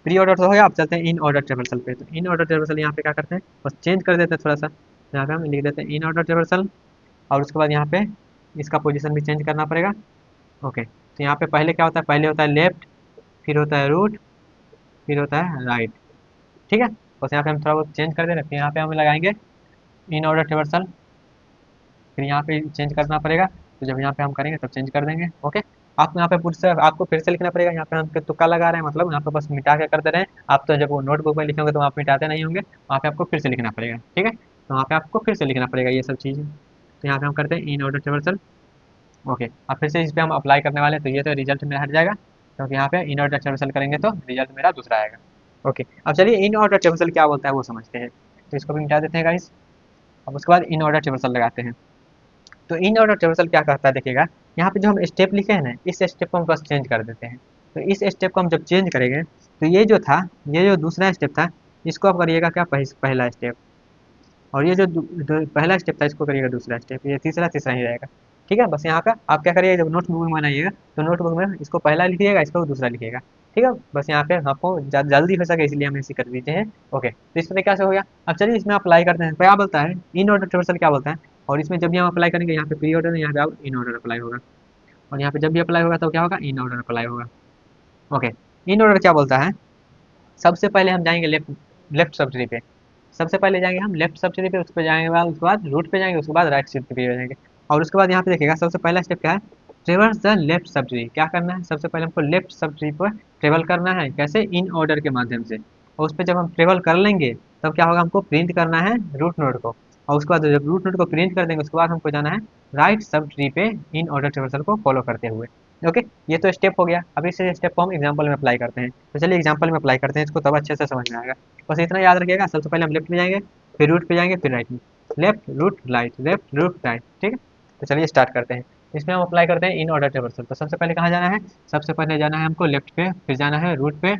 प्री ऑर्डर तो हो गया, आप चलते हैं इन ऑर्डर रिवर्सल पे। तो इन ऑर्डर रिवर्सल यहाँ पे क्या करते हैं, बस चेंज कर देते हैं थोड़ा सा, यहाँ पे हम लिख देते हैं इन ऑर्डर रिवर्सल, और उसके बाद यहाँ पे इसका पोजीशन भी चेंज करना पड़ेगा। ओके, तो यहाँ पे पहले क्या होता है, पहले होता है लेफ्ट, फिर होता है रूट, फिर होता है राइट। ठीक है, बस यहाँ पे हम थोड़ा बहुत चेंज कर दे रहे हैं, फिर यहाँ पे हम लगाएंगे इन ऑर्डर रिवर्सल, फिर यहाँ पे चेंज करना पड़ेगा, तो जब यहाँ पे हम करेंगे तब चेंज कर देंगे। ओके, आपको यहाँ पे पूछ से आपको फिर से लिखना पड़ेगा, यहाँ पे हम तुक्का लगा रहे हैं, मतलब यहाँ पे बस मिटा के कर दे रहे हैं। आप तो जब वो नोटबुक में लिखेंगे तो आप मिटाते नहीं होंगे, वहाँ पे आपको फिर से लिखना पड़ेगा। ठीक है, तो वहाँ पे आपको फिर से लिखना पड़ेगा ये सब चीज़ें। तो यहाँ पे हम करते हैं इन ऑर्डर रिवर्सल। ओके, अब फिर से इस पर हम अप्लाई करने वाले हैं, तो ये तो रिजल्ट मेरा हट जाएगा, क्योंकि यहाँ पे इन ऑर्डर रिवर्सल करेंगे तो रिजल्ट मेरा दूसरा आएगा। ओके, अब चलिए इन ऑर्डर रिवर्सल क्या बोलता है वो समझते हैं, तो इसको भी मिटा देते हैं गाइस। अब उसके बाद इन ऑर्डर रिवर्सल लगाते हैं। तो इन ऑर्डर रिवर्सल क्या करता है देखिएगा, यहाँ पे जो हम स्टेप लिखे हैं ना, इस स्टेप को हम बस चेंज कर देते हैं। तो इस स्टेप को हम जब चेंज करेंगे, तो ये जो था, ये जो दूसरा स्टेप था, इसको आप करिएगा क्या, पहला स्टेप, और ये जो पहला स्टेप था इसको करिएगा दूसरा स्टेप, ये तीसरा तीसरा ही रहेगा। ठीक है, बस यहाँ का आप क्या करिएगा, जब नोटबुक में बनाइएगा तो नोटबुक में इसको पहला लिखिएगा, इसको दूसरा लिखिएगा। ठीक है, बस यहाँ पे आपको जल्दी हो सके इसलिए हम ऐसे कर देते हैं। ओके, तो इस तरह क्या से हो गया। अब चलिए इसमें अप्लाई करते हैं, क्या बोलता है, इन ऑर्डर रिवर्सल क्या बोलता है, और इसमें जब भी हम अप्लाई करेंगे, यहाँ पे प्री ऑर्डर, यहाँ पे अब इन ऑर्डर अप्लाई होगा, और यहाँ पे जब भी अप्लाई होगा तो क्या होगा, इन ऑर्डर अप्लाई होगा। ओके, इन ऑर्डर क्या बोलता है, सबसे पहले हम जाएंगे लेफ्ट, लेफ्ट सब ट्री पे, सबसे पहले जाएंगे हम लेफ्ट सब ट्री पे, उस पर जाएंगे बाद, उसके बाद रूट पे जाएंगे, उसके बाद राइट सब ट्री पे जाएंगे। और उसके बाद यहाँ पे देखिएगा सबसे पहला स्टेप क्या है, ट्रेवर्स द लेफ्ट सब ट्री। क्या करना है, सबसे पहले हमको लेफ्ट सब ट्री पर ट्रेवल करना है, कैसे, इन ऑर्डर के माध्यम से। और उस पर जब हम ट्रेवल कर लेंगे तब क्या होगा, हमको प्रिंट करना है रूट नोड को, और उसके बाद जब रूट नोड को प्रिंट कर देंगे उसके बाद हमको जाना है राइट सब ट्री पे इन ऑर्डर ट्रेवर्सल को फॉलो करते हुए। ओके, ये तो स्टेप हो गया। अब इस स्टेप को हम एग्जाम्पल में अप्लाई करते हैं, तो चलिए एग्जाम्पल में अप्लाई करते हैं इसको, तब अच्छे से समझ में आएगा। बस इतना याद रखिएगा, सबसे पहले हम लेफ्ट में जाएंगे, फिर रूट पे जाएंगे, फिर राइट में, left root right, left root right. ठीक है, तो चलिए स्टार्ट करते हैं। इसमें हम अप्लाई करते हैं इन ऑर्डर रिवर्सल। तो सबसे पहले कहाँ जाना है, सबसे पहले जाना है हमको लेफ्ट पे, फिर जाना है रूट पे,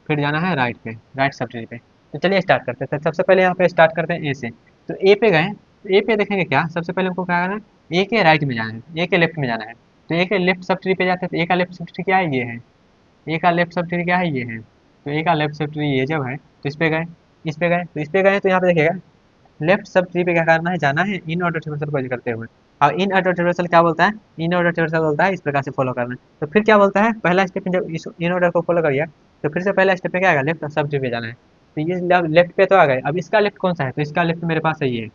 फिर जाना है राइट पे, राइट सब ट्री पे। तो चलिए स्टार्ट करते हैं। तो सबसे पहले यहाँ पे स्टार्ट करते हैं ए से। तो ए पे गए, तो ए पे देखेंगे क्या, सबसे पहले हमको क्या करना है, ए के राइट में जाना है, ए के लेफ्ट में जाना है। तो ए के लेफ्ट सब ट्री पे जाते हैं, तो ए का लेफ्ट सब ट्री क्या है, ये है। ए का लेफ्ट सब ट्री क्या है, ये है। तो ए का लेफ्ट सब ट्री ये जब है, तो इस पे गए, इस पे गए, तो इस पे गए, तो यहाँ पे देखिएगा लेफ्ट सब ट्री पे क्या करना है, जाना है इन ऑर्डर ट्रिवर्सल को करते हुए। और इन ऑर्डर ट्रिवर्सल क्या बोलता है, इन ऑर्डर ट्रिवर्सल बोलता है इस प्रकार से फॉलो करना है। तो फिर क्या बोलता है, पहला स्टेप में जब इस इन ऑर्डर को फॉलो करिए, तो फिर से पहला स्टेप में क्या आएगा, लेफ्ट सब ट्री पे जाना है। तो ये लेफ्ट पे तो आ गए, अब इसका लेफ्ट कौन सा है, तो इसका लेफ्ट मेरे पास है ये,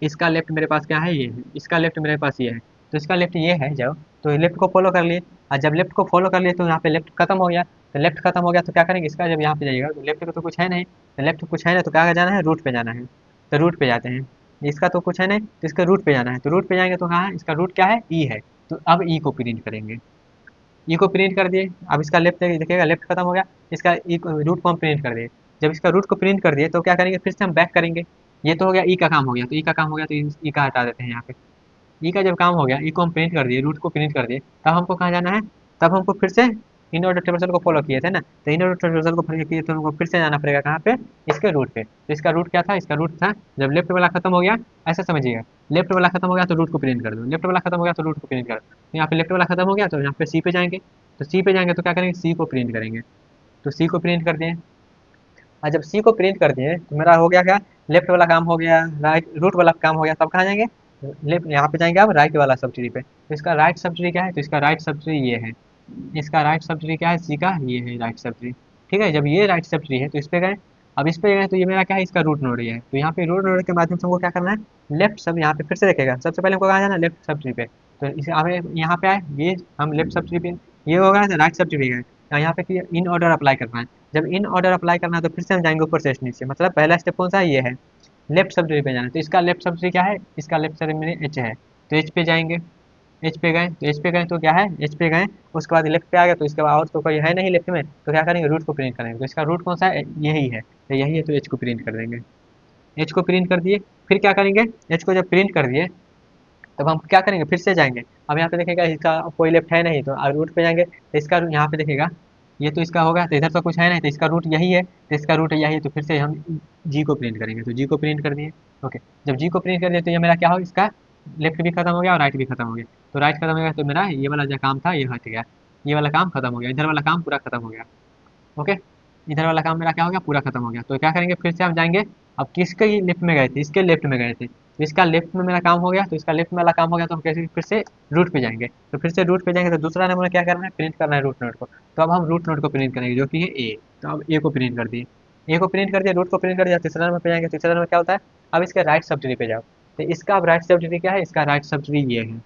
इसका लेफ्ट मेरे पास क्या है, ये है, इसका लेफ्ट मेरे पास ये है। तो इसका लेफ्ट ये है जब, तो लेफ्ट को फॉलो कर लिए। और जब लेफ्ट को फॉलो कर लिए तो यहाँ पे लेफ्ट खत्म हो गया। तो लेफ्ट खत्म हो गया तो क्या करेंगे, इसका जब यहाँ पे जाइएगा तो लेफ्ट को तो कुछ है नहीं, तो लेफ्ट कुछ है नहीं तो क्या जाना है, रूट पे जाना है। तो रूट पे जाते हैं, इसका तो कुछ है नहीं तो इसका रूट पे जाना है। तो रूट पे जाएंगे तो कहाँ है, इसका रूट क्या है, ई है। तो अब ई को प्रिंट करेंगे, ई को प्रिंट कर दिए। अब इसका लेफ्ट देखिएगा, लेफ्ट खत्म हो गया, इसका ई रूट को हम प्रिंट कर दिए। जब इसका रूट को प्रिंट कर दिए तो क्या करेंगे, फिर से हम बैक करेंगे। ये तो हो गया ई का काम हो गया, तो ई का काम हो गया तो ई का हटा देते हैं यहाँ पे। ई का जब काम हो गया, ई को हम प्रिंट कर दिए, रूट को प्रिंट कर दिए, तब हमको कहाँ जाना है, तब हमको फिर से इन ऑर्डर टेबल को फॉलो किए थे ना, तो इन ऑर्डर टेबल को फॉलो किए तो हमको फिर से जाना पड़ेगा कहाँ पे, इसके रूट पे। तो इसका रूट क्या था, इसका रूट था जब लेफ्ट वाला खत्म हो गया, ऐसा समझिएगा, लेफ्ट वाला खत्म हो गया तो रूट को प्रिंट कर दो, लेफ्ट वाला खत्म हो गया तो रूट को प्रिंट कर दो। तो यहाँ पे लेफ्ट वाला खत्म हो गया तो यहाँ पे सी पे जाएंगे, तो सी पे जाएंगे तो क्या करेंगे, सी को प्रिंट करेंगे। तो सी को प्रिंट कर दिए। और जब सी को प्रिंट कर दिए तो मेरा हो गया क्या, लेफ्ट वाला काम हो गया, राइट रूट वाला काम हो गया, तब कहाँ जाएंगे, लेफ्ट यहाँ पे जाएंगे अब राइट वाला सब ट्री पे। तो इसका राइट सब ट्री क्या है, तो इसका राइट सब ट्री ये है, इसका राइट सब ट्री क्या है, सी का ये है राइट सब ट्री। ठीक है, जब ये राइट सब ट्री है तो इस पे गए। अब इस पे गए तो ये मेरा क्या है, इसका रूट नोड ये है। तो यहाँ पे रूट नोड के माध्यम से हमको क्या करना है, लेफ्ट सब यहाँ पे फिर से देखेगा, सबसे पहले हमको कहाँ जाना है, लेफ्ट सब ट्री पे। तो इसे हमें यहाँ पे आए, ये हम लेफ्ट सब ट्री पे, ये होगा तो राइट सब ट्री पे गए। यहाँ पे इन ऑर्डर अप्लाई करना है। जब इन ऑर्डर अप्लाई करना है तो फिर से हम जाएंगे ऊपर से नीचे, मतलब पहला स्टेप कौन सा है, ये है, लेफ्ट सब ट्री पे जाना है। तो इसका लेफ्ट सब ट्री क्या है, इसका लेफ्ट सब में एच है, तो एच पे जाएंगे। एच पे गए तो एच पे गए तो क्या है, एच पे गए, उसके बाद लेफ्ट पे आ गया तो इसके बाद और तो कोई है नहीं लेफ्ट में, तो क्या करेंगे, रूट को प्रिंट करेंगे। तो इसका रूट कौन सा है, यही है, तो यही है, तो एच को प्रिंट कर देंगे। एच को प्रिंट कर दिए, फिर क्या करेंगे, एच को जब प्रिंट कर दिए तब हम क्या करेंगे, फिर से जाएंगे। अब यहाँ पे देखेगा इसका कोई लेफ्ट है नहीं, तो रूट पे जाएंगे तो इसका यहाँ पे देखेगा, ये तो इसका होगा, तो इधर तो कुछ है नहीं, तो इसका रूट यही है, तो इसका रूट यही है, तो फिर से हम जी को प्रिंट करेंगे। तो जी को प्रिंट कर दिए। ओके, जब जी को प्रिंट कर दिए तो ये मेरा क्या हो, इसका लेफ्ट भी खत्म हो गया और राइट भी खत्म हो गया। तो राइट खत्म हो गया तो मेरा ये वाला जो काम था ये हट गया, ये वाला काम खत्म हो गया, इधर वाला काम पूरा खत्म हो गया। ओके, इधर वाला काम मेरा क्या हो गया, पूरा खत्म हो गया। तो क्या करेंगे, फिर से हम जाएंगे। अब किसके लेफ्ट में गए थे, इसके लेफ्ट में गए थे, तो इसका लेफ्ट में मेरा काम हो गया, तो इसका लेफ्ट में वाला काम हो गया, तो हम कैसे फिर से रूट पे जाएंगे। तो फिर से रूट पे जाएंगे तो दूसरा नंबर क्या करना है, प्रिंट करना है रूट नोड को। तो अब हम रूट नोड को प्रिंट करेंगे जो कि है ए। तो अब ए को प्रिंट कर दिए, ए को प्रिंट कर दिया, रूट को प्रिंट कर दिया, तीसरा नंबर पे जाएंगे, तीसरा नंबर क्या होता है, अब इसके राइट सब ट्री पे जाओ। तो इसका अब राइट सब ट्री क्या है, इसका राइट सब ट्री ये है,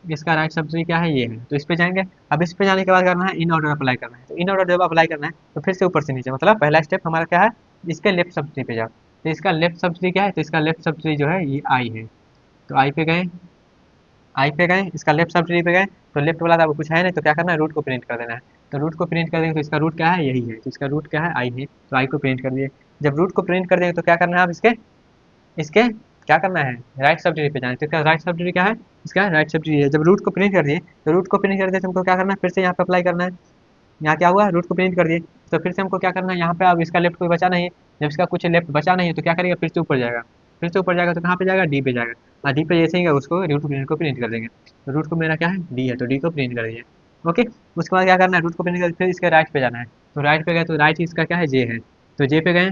इसका राइट सब ट्री क्या है, ये है। तो इस पे जाएंगे। अब इस पे जाने के बाद करना है इन ऑर्डर अप्लाई करना है। तो इन ऑर्डर जब अप्लाई करना है तो फिर से ऊपर से नीचे, मतलब पहला स्टेप हमारा क्या है, इसके लेफ्ट सब ट्री पे जाओ। तो इसका लेफ्ट सब ट्री क्या है, तो इसका लेफ्ट सब ट्री जो है ये आई है। तो आई पे गए, आई पे गए, इसका लेफ्ट सब ट्री पे गए, तो लेफ्ट वाला था वो कुछ है नहीं, तो क्या करना है, रूट को प्रिंट कर देना है। तो रूट को प्रिंट कर देंगे तो इसका रूट क्या है, यही है, तो इसका रूट क्या है, आई है, तो आई को प्रिंट कर दिए। जब रूट को प्रिंट कर देंगे तो क्या करना है, अब इसके इसके क्या करना है, राइट सब ट्री पे जाना है। तो इसका राइट सब ट्री क्या है, इसका राइट सब ट्री है। जब रूट को प्रिंट कर दिए, तो रूट को प्रिंट कर दिए तो हमको क्या करना है, फिर से यहाँ पे अप्लाई करना है। यहाँ क्या हुआ, रूट को प्रिंट कर दिए, तो फिर से हमको क्या करना है, यहाँ पे अब इसका लेफ्ट कोई बचा नहीं है। जब इसका कुछ लेफ्ट बचा नहीं है तो क्या करेगा, फिर से ऊपर जाएगा, फिर से ऊपर जाएगा तो कहाँ पे जाएगा, डी पे जाएगा। हाँ, डी पे जैसे ही उसको रूट को प्रिंट कर देंगे। तो रूट को मेरा क्या है, डी है, तो डी को प्रिंट कर दिए। ओके, उसके बाद क्या करना है, रूट को प्रिंट कर फिर इसके राइट पे जाना है। तो राइट पे गए तो राइट इसका क्या है, जे है, तो जे पे गए।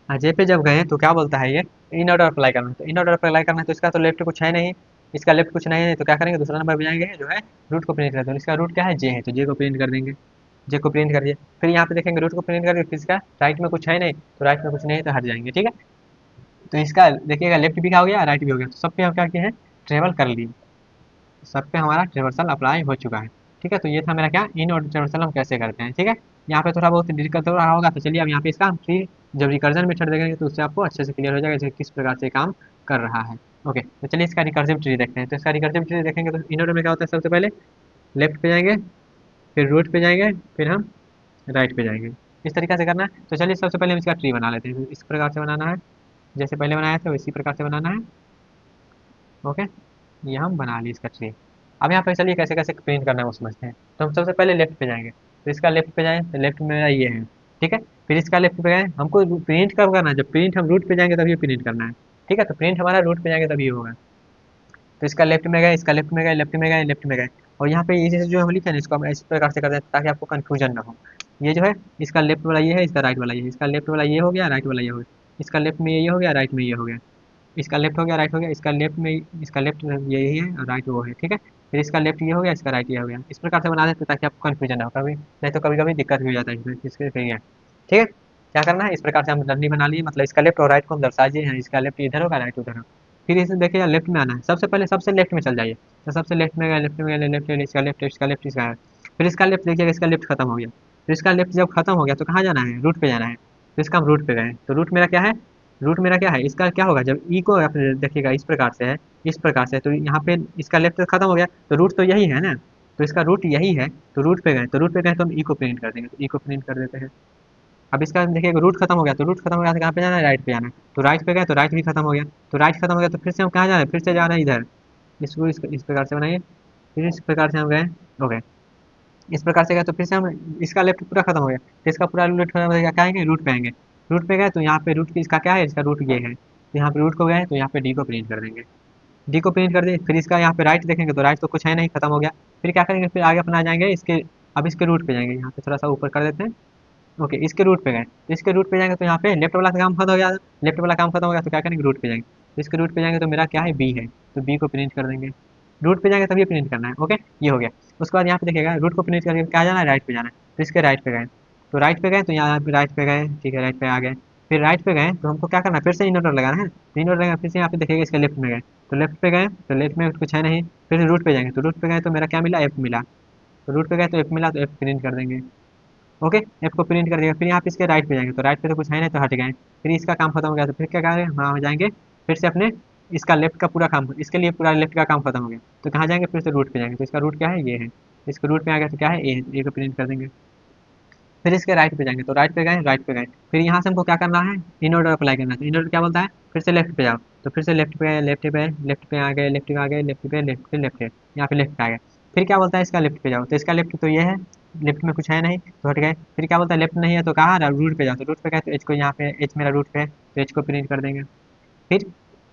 हाँ, जे पे जब गए तो क्या बोलता है ये, इन ऑर्डर अप्लाई करना है। तो इन ऑर्डर अप्लाई करना है तो इसका तो लेफ्ट कुछ है नहीं, इसका लेफ्ट कुछ नहीं है, तो क्या करेंगे, दूसरा नंबर पे जाएंगे जो है रूट को प्रिंट कर देंगे। इसका रूट क्या है, जे है, तो जे को प्रिंट कर देंगे। जे को प्रिंट कर दिए, फिर यहाँ पे देखेंगे रूट को प्रिंट करके फिर इसका राइट में कुछ है नहीं, तो राइट में कुछ नहीं है तो हट जाएंगे। ठीक है, तो इसका देखिएगा लेफ्ट भी क्या हो गया, राइट भी हो गया, तो सब पे हम क्या किए हैं, ट्रेवल कर लिए, सब पे हमारा ट्रेवर्सल अप्लाई हो चुका है। ठीक है, तो ये था मेरा क्या, इन और ट्रेवर्सल हम कैसे करते हैं। ठीक है, यहाँ पे थोड़ा बहुत दिक्कत हो रहा होगा, तो चलिए अब यहाँ पे इसका हम फिर जब रिकर्जन मेथड देखेंगे तो उससे आपको अच्छे से क्लियर हो जाएगा कि किस प्रकार से काम कर रहा है। ओके, तो चलिए इसका रिकर्सिव ट्री देखते हैं। तो इसका रिकर्सिव ट्री देखेंगे तो इन ऑर्डर में क्या होता है, सबसे पहले लेफ्ट पे जाएंगे, फिर रूट पे जाएंगे, फिर हम राइट पे जाएंगे, इस तरीके से करना है। तो चलिए सबसे पहले हम इसका ट्री बना लेते हैं। तो इस प्रकार से बनाना है, जैसे पहले बनाया था वैसी प्रकार से बनाना है। ओके, ये हम बना लिए इसका ट्री। अब यहाँ पे चलिए कैसे कैसे प्रिंट करना है वो समझते हैं। तो हम सबसे पहले लेफ्ट पे जाएंगे, तो इसका लेफ्ट पे जाएं तो लेफ्ट में मेरा ये है। ठीक है, फिर इसका लेफ्ट पे गए, हमको प्रिंट कब करना है, जब प्रिंट हम रूट पे जाएंगे तभी प्रिंट करना है, ठीक है। तो प्रिंट हमारा रूट पे जाएंगे तभी होगा। तो इसका लेफ्ट में गए, इसका लेफ्ट में गए, लेफ्ट में गए, लेफ्ट में गए, और यहाँ पे ये चीज़ जो हम लिखे हैं इसको हम इस प्रकार से करते हैं ताकि आपको कन्फ्यूजन ना हो। ये जो है इसका लेफ्ट वाला ये है, इसका राइट वाला ये है, इसका लेफ्ट वाला ये हो गया, राइट वाला ये हो गया, इसका लेफ्ट में ये हो गया, राइट में ये हो गया, इसका लेफ्ट हो गया, राइट हो गया, इसका लेफ्ट में, इसका लेफ्ट यही है और राइट वो है, ठीक है। फिर इसका लेफ्ट ये हो गया, इसका राइट ये हो गया, इस प्रकार से बना देते हैं ताकि आपको कन्फ्यूजन ना हो कभी, नहीं तो कभी कभी दिक्कत भी हो जाता है इसमें इसके फिर ये, ठीक है। क्या करना है, इस प्रकार से हम डंडी बना लिए, मतलब इसका लेफ्ट और राइट को हम दर्शा दिए हैं, इसका लेफ्ट इधर होगा, राइट उधर होगा। फिर इसे देखिएगा लेफ्ट में आना है, सबसे पहले सबसे लेफ्ट में चल जाइए, तो सबसे लेफ्ट में गए, लेफ्ट में गए, लेफ्ट इसका लेफ्ट, इसका लेफ्ट, इसका फिर इसका लेफ्ट देखिएगा, इसका लेफ्ट खत्म हो गया। फिर इसका लेफ्ट जब खत्म हो गया तो कहाँ जाना है, रूट पे जाना है। तो इसका हम रूट पे गए, तो रूट मेरा क्या है, रूट मेरा क्या है, इसका क्या होगा जब ई को आप देखिएगा इस प्रकार से है, इस प्रकार से, तो यहाँ पे इसका लेफ्ट खत्म हो गया, तो रूट तो यही है ना, तो इसका रूट यही है, तो रूट पे गए, तो रूट पे गए तो हम ई को प्रिंट कर देंगे, तो ई को प्रिंट कर देते हैं। अब इसका देखिए रूट खत्म हो गया, तो रूट खत्म हो गया तो कहाँ पे जाना है, राइट पे जाना है, तो राइट पे गए तो राइट भी खत्म हो गया, तो राइट खत्म हो गया तो फिर से हम कहाँ जा रहे हैं, फिर से जा रहे हैं इधर, इसको इस प्रकार से बनाइए, फिर इस प्रकार से हम गए, ओके। इस प्रकार से गए तो फिर से हम इसका लेफ्ट पूरा खत्म हो गया, तो इसका पूरा लेफ्ट खत्म हो गया, क्या आएंगे, रूट पे आएंगे। रूट पे गए तो यहाँ पे रूट इसका क्या है, इसका रूट ये है, तो यहाँ पे रूट को गए तो यहाँ पे डी को प्रिंट कर देंगे, डी को प्रिंट कर दिए। फिर इसका यहाँ पे राइट देखेंगे तो राइट तो कुछ है नहीं, खत्म हो गया। फिर क्या करेंगे, फिर आगे अपना जाएंगे इसके, अब इसके रूट पे जाएंगे, यहाँ पे थोड़ा सा ऊपर कर देते हैं, ओके। इसके रूट पे गए तो इसके रूट पे जाएंगे तो यहाँ पे लेफ्ट वाला काम खत्म हो गया, लेफ्ट वाला काम खत्म हो गया तो क्या करेंगे, रूट पे जाएंगे, तो इसके रूट पे जाएंगे तो मेरा क्या है, बी है, तो बी को प्रिंट कर देंगे। रूट पे जाएंगे तभी प्रिंट करना है, ओके। ये हो गया। उसके बाद यहाँ पे देखिएगा रूट को प्रिंट करके क्या जाना है, राइट पे जाना है, तो इसके राइट पे गए, तो राइट पे गए तो यहाँ पे राइट पे गए, ठीक है, राइट पे आ गए। फिर राइट पे गए तो हमको क्या करना है, फिर से इन्वर्टर लगाना है, तो इन्वर्टर लगाना, फिर से यहाँ पे देखिएगा इसके लेफ्ट में गए, तो लेफ्ट पे गए तो लेफ्ट में कुछ है नहीं, फिर से रूट पे जाएंगे, तो रूट पे गए तो मेरा क्या मिला, एफ मिला, तो रूट पे गए तो एफ मिला, तो एफ प्रिंट कर देंगे, ओके। एफ को प्रिंट कर दिया। फिर यहाँ पे इसके राइट पे जाएंगे, तो राइट पे तो कुछ है नहीं तो हट गए। फिर इसका काम खत्म हो गया तो फिर क्या करें, वहाँ हो जाएंगे, फिर से अपने इसका लेफ्ट का पूरा काम, इसके लिए पूरा लेफ्ट का काम खत्म हो गया, तो कहाँ जाएंगे, फिर से रूट पे जाएंगे, तो इसका रूट क्या है, ये है, इसके रूट पे आ गया तो क्या है, ए को प्रिंट कर देंगे। फिर इसके राइट पे जाएंगे, तो राइट पे गए, राइट पे गए, फिर यहाँ से हमको क्या करना है, इन ऑर्डर अप्लाई करना है, तो इन ऑर्डर क्या बोलता है, फिर से लेफ्ट पे जाओ, तो फिर से लेफ्ट पे, लेफ्ट पे, लेफ्ट पे आ गए, लेफ्ट पे आ गए, लेफ्ट पे, लेफ्ट पे, लेफ्ट पे, यहाँ पे लेफ्ट पे आ गए। फिर क्या बोलता है, इसका लेफ्ट पे जाओ, तो इसका लेफ्ट तो ये है, लेफ्ट में कुछ है नहीं तो हट गए। फिर क्या बोलता है, लेफ्ट नहीं है तो कहाँ, रूट पे जाओ, तो रूट पे गए तो एच को यहाँ पे, एच मेरा रूट पे है तो एच को प्रिंट कर देंगे। फिर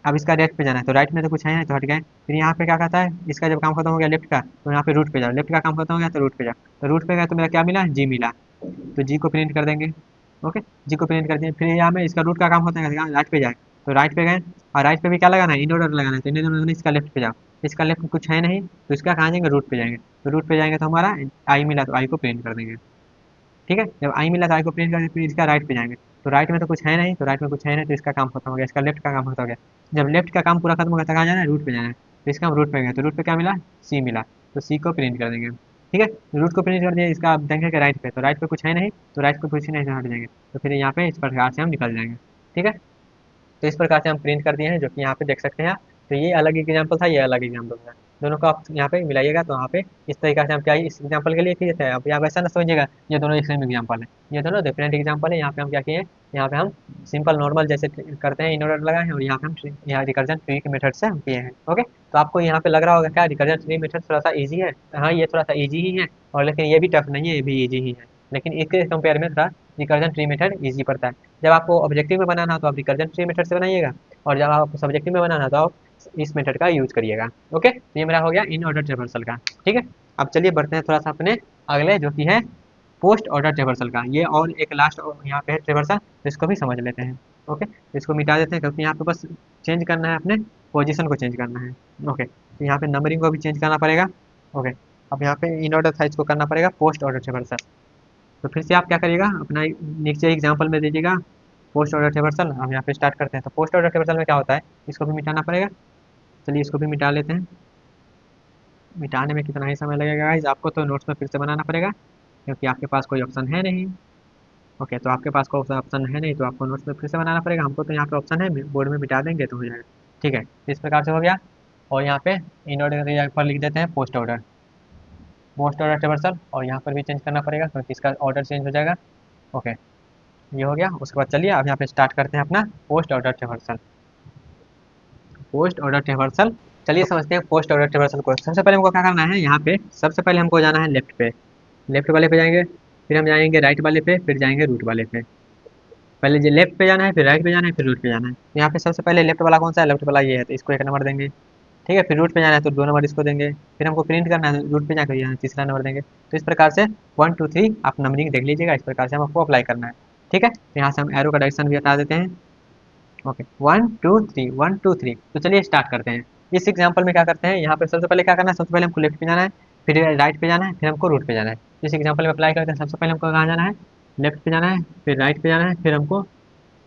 अब इसका राइट पे जाना है, तो राइट में तो कुछ है नहीं तो हट गए। फिर यहाँ पे क्या कहता है, इसका जब काम खत्म हो गया लेफ्ट का, तो यहाँ पे रूट पे जाओ, लेफ्ट का काम खत्म हो गया तो रूट पे जाओ, तो रूट पे गए तो मेरा क्या मिला, जी मिला, तो जी को प्रिंट कर देंगे, ओके। जी को प्रिंट कर दिए। फिर यहाँ में इसका रूट का काम होता है, राइट पे जाए, तो राइट पे गए, और राइट पे भी क्या लगाना है, इन ऑर्डर लगाना है, तो इन ऑर्डर इसका लेफ्ट पे जाओ, इसका लेफ्ट में कुछ है नहीं तो इसका कहाँ जाएंगे, रूट पे जाएंगे, तो रूट पे जाएंगे तो हमारा आई मिला तो आई को प्रिंट कर देंगे, ठीक है। जब आई मिला तो आई को प्रिंट करके फिर इसका राइट पे जाएंगे, तो राइट में तो कुछ है नहीं, तो राइट में कुछ है नहीं तो इसका काम खत्म हो गया, इसका लेफ्ट का काम खत्म हो गया। जब लेफ्ट का काम पूरा खत्म हो गया तो कहाँ जाना है, रूट पे जाना है, तो इसका हम रूट पे गए, तो रूट पे क्या मिला, सी मिला, तो सी को प्रिंट कर देंगे, ठीक है। रूट को प्रिंट कर दिया, इसका आप देखेंगे कि राइट पे, तो राइट पे कुछ है नहीं तो राइट पे कुछ नहीं तो हट जाएंगे, तो फिर यहाँ पे इस प्रकार से हम निकल जाएंगे, ठीक है। तो इस प्रकार से हम प्रिंट कर दिए हैं, जो कि यहाँ पे देख सकते हैं आप। तो ये अलग एग्जाम्पल था, ये अलग एग्जाम्पल था, दोनों को आप यहाँ पे मिलाइएगा तो वहाँ पे इस तरीके से हम क्या, इस एग्जाम्पल के लिए किए थे, अब यहाँ वैसा ना समझिएगा ये दोनों एक सेम एग्जाम्पल है, ये दोनों डिफरेंट एग्जाम्पल है। यहाँ पे हम क्या किए हैं, यहाँ पे हम सिंपल नॉर्मल जैसे करते हैं इन ऑर्डर लगाए हैं, और यहाँ पे हम यहाँ रिकर्जन ट्री के मेथड से हम किए हैं, ओके। तो आपको यहाँ पे लग रहा होगा क्या, रिकर्जन ट्री मेथड थोड़ा सा ईजी है, हाँ ये थोड़ा सा ईजी ही है, और लेकिन ये भी टफ नहीं है, ये भी ईजी ही है, लेकिन इसके कंपेयर में थोड़ा रिकर्जन ट्री मेथड ईजी पड़ता है। जब आपको ऑब्जेक्टिव में बनाना हो तो आप रिकर्जन ट्री मेथड से बनाइएगा, और जब आपको सब्जेक्टिव में बनाना तो आप इस मेथड का यूज करिएगा, ओके। तो ये मेरा हो गया इन ऑर्डर ट्रेवर्सल का, ठीक है। अब चलिए बढ़ते हैं थोड़ा सा अपने अगले, जो कि है पोस्ट ऑर्डर ट्रेवर्सल का, ये और एक लास्ट यहाँ पे है ट्रेवर्सल, तो इसको भी समझ लेते हैं, ओके। तो इसको मिटा देते हैं क्योंकि यहाँ पे बस चेंज करना है, अपने पोजिशन को चेंज करना है, ओके। तो यहाँ पे नंबरिंग को भी चेंज करना पड़ेगा, ओके। अब यहाँ पे इन ऑर्डर साइज को करना पड़ेगा पोस्ट ऑर्डर ट्रेवर्सल। तो फिर से आप क्या करिएगा, अपना नीचे एग्जाम्पल में दीजिएगा पोस्ट ऑर्डर ट्रेवर्सल। हम यहाँ पे स्टार्ट करते हैं, तो पोस्ट ऑर्डर ट्रेवर्सल में क्या होता है, इसको भी मिटाना पड़ेगा। चलिए इसको भी मिटा लेते हैं। मिटाने में कितना ही समय लगेगा गाइस, आपको तो नोट्स में फिर से बनाना पड़ेगा क्योंकि आपके पास कोई ऑप्शन है नहीं, ओके। तो आपके पास कोई ऑप्शन है नहीं तो आपको नोट्स में फिर से बनाना पड़ेगा, हमको तो यहाँ पे ऑप्शन है, बोर्ड में मिटा देंगे तो हो जाएगा, ठीक है। इस प्रकार से हो गया। और यहाँ पे इन ऑर्डर के पर लिख देते हैं post order, post order traversal, और यहाँ पर भी चेंज करना पड़ेगा क्योंकि इसका ऑर्डर चेंज हो जाएगा, ओके। ये हो गया। उसके बाद चलिए अब यहाँ पे स्टार्ट करते हैं अपना post order traversal, post order traversal. चलिए समझते हैं पोस्ट ऑर्डर ट्रेवर्सल को। सबसे पहले हमको क्या करना है, यहाँ पे सबसे पहले हमको जाना है लेफ्ट पे, लेफ्ट वाले पे जाएंगे, फिर हम जाएंगे राइट वाले पे, फिर जाएंगे रूट वाले पे, पहले जो लेफ्ट पे जाना है, फिर राइट पे जाना है, फिर रूट पे जाना है। तो यहाँ पे सबसे पहले लेफ्ट वाला कौन सा है, लेफ्ट वाला ये है, तो इसको 1 नंबर देंगे। ठीक है, फिर रूट पे जाना है तो 2 नंबर इसको देंगे। फिर हमको प्रिंट करना है, रूट पे जाकर यहाँ तीसरा नंबर देंगे। तो इस प्रकार से 1 2 3 आप नंबरिंग देख लीजिएगा, इस प्रकार से हमको अप्लाई करना है। ठीक है, तो यहाँ से हम एरो का डायरेक्शन भी हटा देते हैं। ओके, 1 2 3 1 2 3। तो चलिए स्टार्ट करते हैं। इस एग्जाम्पल में क्या करते हैं, यहाँ पे सबसे पहले क्या करना है, सबसे पहले हमको लेफ्ट पे जाना है, फिर राइट पे जाना है, फिर हमको रूट पे जाना है। इस एग्जाम्पल में अप्लाई करते हैं, सबसे पहले हमको कहाँ जाना है, लेफ्ट पे जाना है, फिर राइट पे जाना है, फिर हमको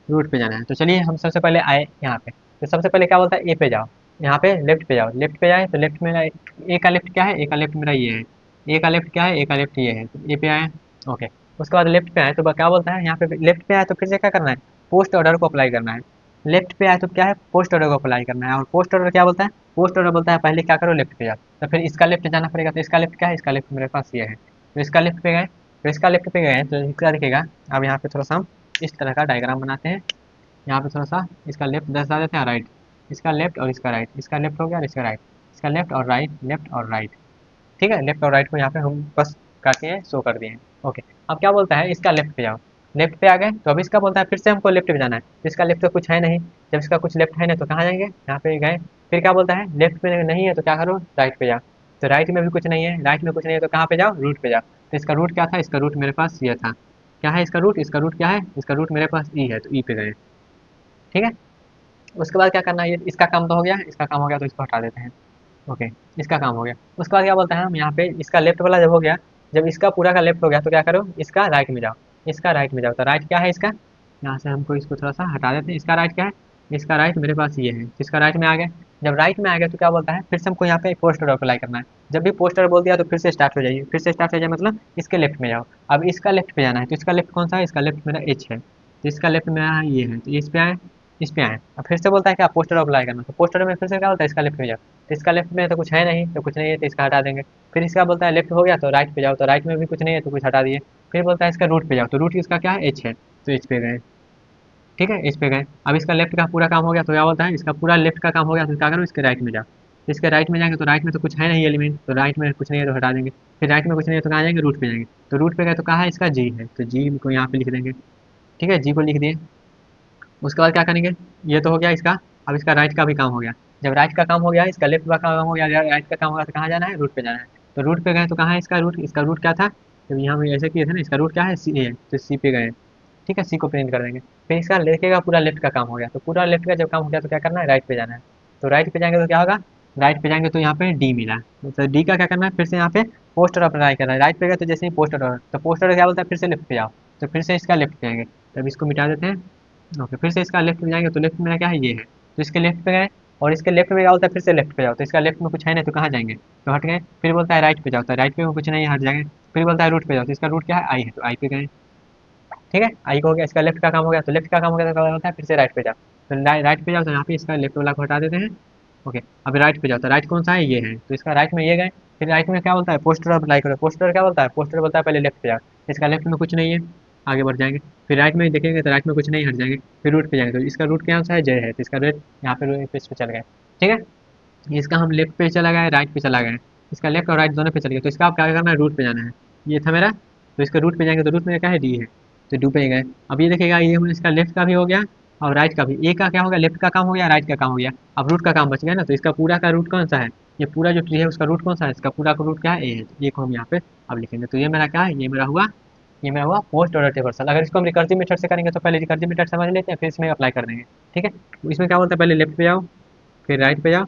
रूट पे जाना है। तो चलिए हम सबसे पहले आए यहाँ पे। तो सबसे पहले क्या बोलता है, ए पे जाओ। यहाँ पे लेफ्ट पे जाओ, लेफ्ट पे जाए तो लेफ्ट मेरा ए का लेफ्ट क्या है, ए का लेफ्ट मेरा ये है। ए का लेफ्ट क्या है, ए का लेफ्ट ये है, तो ए पे आए। ओके, उसके बाद लेफ्ट पे आए तो क्या बोलता है, यहाँ पे लेफ्ट पे आए तो फिर से क्या करना है, पोस्ट ऑर्डर को अप्लाई करना है। लेफ्ट पे आए तो क्या है, पोस्ट ऑर्डर को अप्लाई करना है। और पोस्ट ऑर्डर क्या बोलता है, पोस्ट ऑर्डर बोलता है पहले क्या करो, लेफ्ट पे जाओ। तो फिर इसका लेफ्ट जाना पड़ेगा, तो इसका लेफ्ट क्या है, इसका लेफ्ट मेरे पास ये है, तो इसका लेफ्ट पे गए। तो इसका लेफ्ट पे गए तो इसका दिखेगा। अब यहाँ पे थोड़ा सा हम इस तरह का डायग्राम बनाते हैं। यहाँ पे थोड़ा सा इसका लेफ्ट दर्शा देते हैं, राइट, इसका लेफ्ट और इसका राइट, इसका लेफ्ट हो गया और इसका राइट, इसका लेफ्ट और राइट, लेफ्ट और राइट। ठीक है, लेफ्ट और राइट को यहाँ पे हम बस करके शो कर दिए हैं। ओके, अब क्या बोलता है, इसका लेफ्ट पे जाओ। लेफ्ट पे आ गए तो अब इसका बोलता है फिर से हमको लेफ्ट पे जाना है, तो इसका लेफ्ट तो कुछ है नहीं। जब इसका कुछ लेफ्ट है नहीं तो कहाँ जाएंगे, यहाँ पे गए। फिर क्या बोलता है, लेफ्ट पे नहीं है तो क्या करो, राइट पे जाओ। तो राइट में भी कुछ नहीं है, राइट में कुछ नहीं है तो कहाँ पे जाओ, रूट पे जाओ। तो इसका रूट क्या था, इसका रूट मेरे पास ये था। क्या है इसका रूट, इसका रूट क्या है, इसका रूट मेरे पास ई है, तो ई पे गए। ठीक है, उसके बाद क्या करना है, ये इसका काम तो हो गया, इसका काम हो गया तो इसको हटा देते हैं। ओके, इसका काम हो गया। उसके बाद क्या बोलते हैं, हम यहाँ पे इसका लेफ्ट वाला जब हो गया, जब इसका पूरा का लेफ्ट हो गया तो क्या करो, इसका राइट में जाओ। इसका राइट में जाओ, तो राइट क्या है इसका, यहाँ से हमको इसको थोड़ा सा हटा देते हैं। इसका राइट क्या है, इसका राइट मेरे पास ये है, तो इसका राइट में आ गया। जब राइट में आ गया तो क्या बोलता है, फिर से हमको यहाँ पे पोस्टर अप्लाई करना है। जब भी पोस्टर बोल दिया तो फिर से स्टार्ट हो जाइए, फिर से स्टार्ट हो जाए मतलब इसके लेफ्ट में जाओ। अब इसका लेफ्ट पे जाना है, तो इसका लेफ्ट कौन सा है, इसका लेफ्ट मेरा एच है, तो इसका लेफ्ट मेरा ये है, तो इस पे आए, इस पे आए। अब फिर से बोलता है क्या, पोस्टर अप्लाई करना, तो पोस्टर में फिर से क्या बोलता है, इसका लेफ्ट में जाओ। तो इसका लेफ्ट में तो कुछ है नहीं, तो कुछ नहीं है तो इसका हटा देंगे। फिर इसका बोलता है लेफ्ट हो गया तो राइट पे जाओ, तो राइट में भी कुछ नहीं है तो कुछ हटा दिए। फिर बोलता है इसका रूट पे जाओ, तो रूट इसका क्या है, एच है, तो एच पे गए। ठीक है, एच पे गए। अब इसका लेफ्ट का पूरा काम हो गया तो क्या बोलता है, इसका पूरा लेफ्ट का काम हो गया तो क्या करो, इसके राइट में जाओ। तो इसके राइट में जाएंगे तो राइट में तो कुछ है नहीं एलिमेंट, तो राइट में कुछ नहीं है तो हटा देंगे। फिर राइट में कुछ नहीं है तो कहाँ जाएंगे, रूट पे जाएंगे। तो रूट पे गए तो कहाँ है, इसका जी है, तो जी को यहाँ पे लिख देंगे। ठीक है, जी को लिख दिए। उसके बाद क्या करेंगे, ये तो हो गया इसका। अब इसका राइट का भी काम हो गया। जब राइट का काम हो गया, इसका लेफ्ट का काम हो गया, राइट का काम हो गया तो कहाँ जाना है, रूट पे जाना है। तो रूट पे गए तो कहाँ है इसका रूट, इसका रूट क्या था, जब यहाँ पे ऐसे किए थे ना, इसका रूट क्या है, सी है, तो सी पे गए। ठीक है, सी को प्रिंट कर देंगे। फिर इसका लिखेगा पूरा लेफ्ट का काम हो गया, तो पूरा लेफ्ट का जब काम हो गया तो क्या करना है, राइट पे जाना है। तो राइट पे जाएंगे तो क्या होगा, राइट पे जाएंगे तो यहाँ पे डी मिला, तो डी का क्या करना है, फिर से यहाँ पे पोस्टर अप्लाई करना है। राइट पे गए तो जैसे ही पोस्टर, तो पोस्टर क्या बोलता है, फिर से लेफ्ट पे जाओ। तो फिर से इसका लेफ्ट पे आएंगे, तब इसको मिटा देते हैं। ओके, फिर से इसका लेफ्ट में जाएंगे तो लेफ्ट में क्या है, ये है, तो इसके लेफ्ट पे गए। और इसके लेफ्ट में क्या बोलता है, फिर से लेफ्ट पे जाओ, तो इसका लेफ्ट में कुछ है नहीं तो कहाँ जाएंगे, तो हट गए। फिर बोलता है राइट पे जाओ, तो राइट पे कुछ नहीं है, हट जाएंगे। फिर बोलता है रूट पे जाओ, तो इसका रूट क्या है, आई है, तो आई पे गए। ठीक है, आई को हो गया, इसका लेफ्ट का काम हो गया, तो लेफ्ट का काम हो गया तो क्या बोलता है, फिर से राइट पे जाओ। तो राइट पे जाओ तो यहाँ पे इसका लेफ्ट वाला को हटा देते हैं। ओके, अब राइट पे जाओ, तो राइट कौन सा है, ये है, तो इसका राइट में ये गए। फिर राइट में क्या बोलता है, पोस्टर अप्लाई करो। पोस्टर क्या बोलता है, पोस्टर बोलता है पहले लेफ्ट पे जाओ, इसका लेफ्ट में कुछ नहीं है, आगे बढ़ जाएंगे। फिर राइट में देखेंगे तो राइट में कुछ नहीं, हट जाएंगे। फिर रूट पे जाएंगे तो इसका रूट क्या सा है, जय है, तो इसका रेट यहाँ पे इस पे चल गए। ठीक है, इसका हम लेफ्ट पे चला गए, राइट पे चला गए, इसका लेफ्ट और राइट दोनों पे चल गए। तो इसका आप क्या करना है, रूट पे जाना है। ये था मेरा, तो इसका रूट पे जाएंगे तो रूट में क्या है, डी है, तो डू पे गए। अब ये देखिएगा, ये इसका लेफ्ट का भी हो गया और राइट का भी। ए का क्या हो गया, लेफ्ट का काम हो गया, राइट का काम हो गया। अब रूट का काम बच गया ना, तो इसका पूरा का रूट कौन सा है, ये पूरा जो ट्री है उसका रूट कौन सा है, इसका पूरा का रूट क्या है, ए है। तो ए को हम यहाँ पे अब लिखेंगे, तो ये मेरा क्या है, ये मेरा हुआ पोस्ट ऑर्डर रिवर्सल। अगर इसको हम रिकर्सिव मेथड से करेंगे तो पहले रिकर्सिव मेथड समझ लेते हैं, फिर इसमें अप्लाई कर देंगे। ठीक है, तो इसमें क्या बोलता है, पहले लेफ्ट पे जाओ, फिर राइट पे जाओ,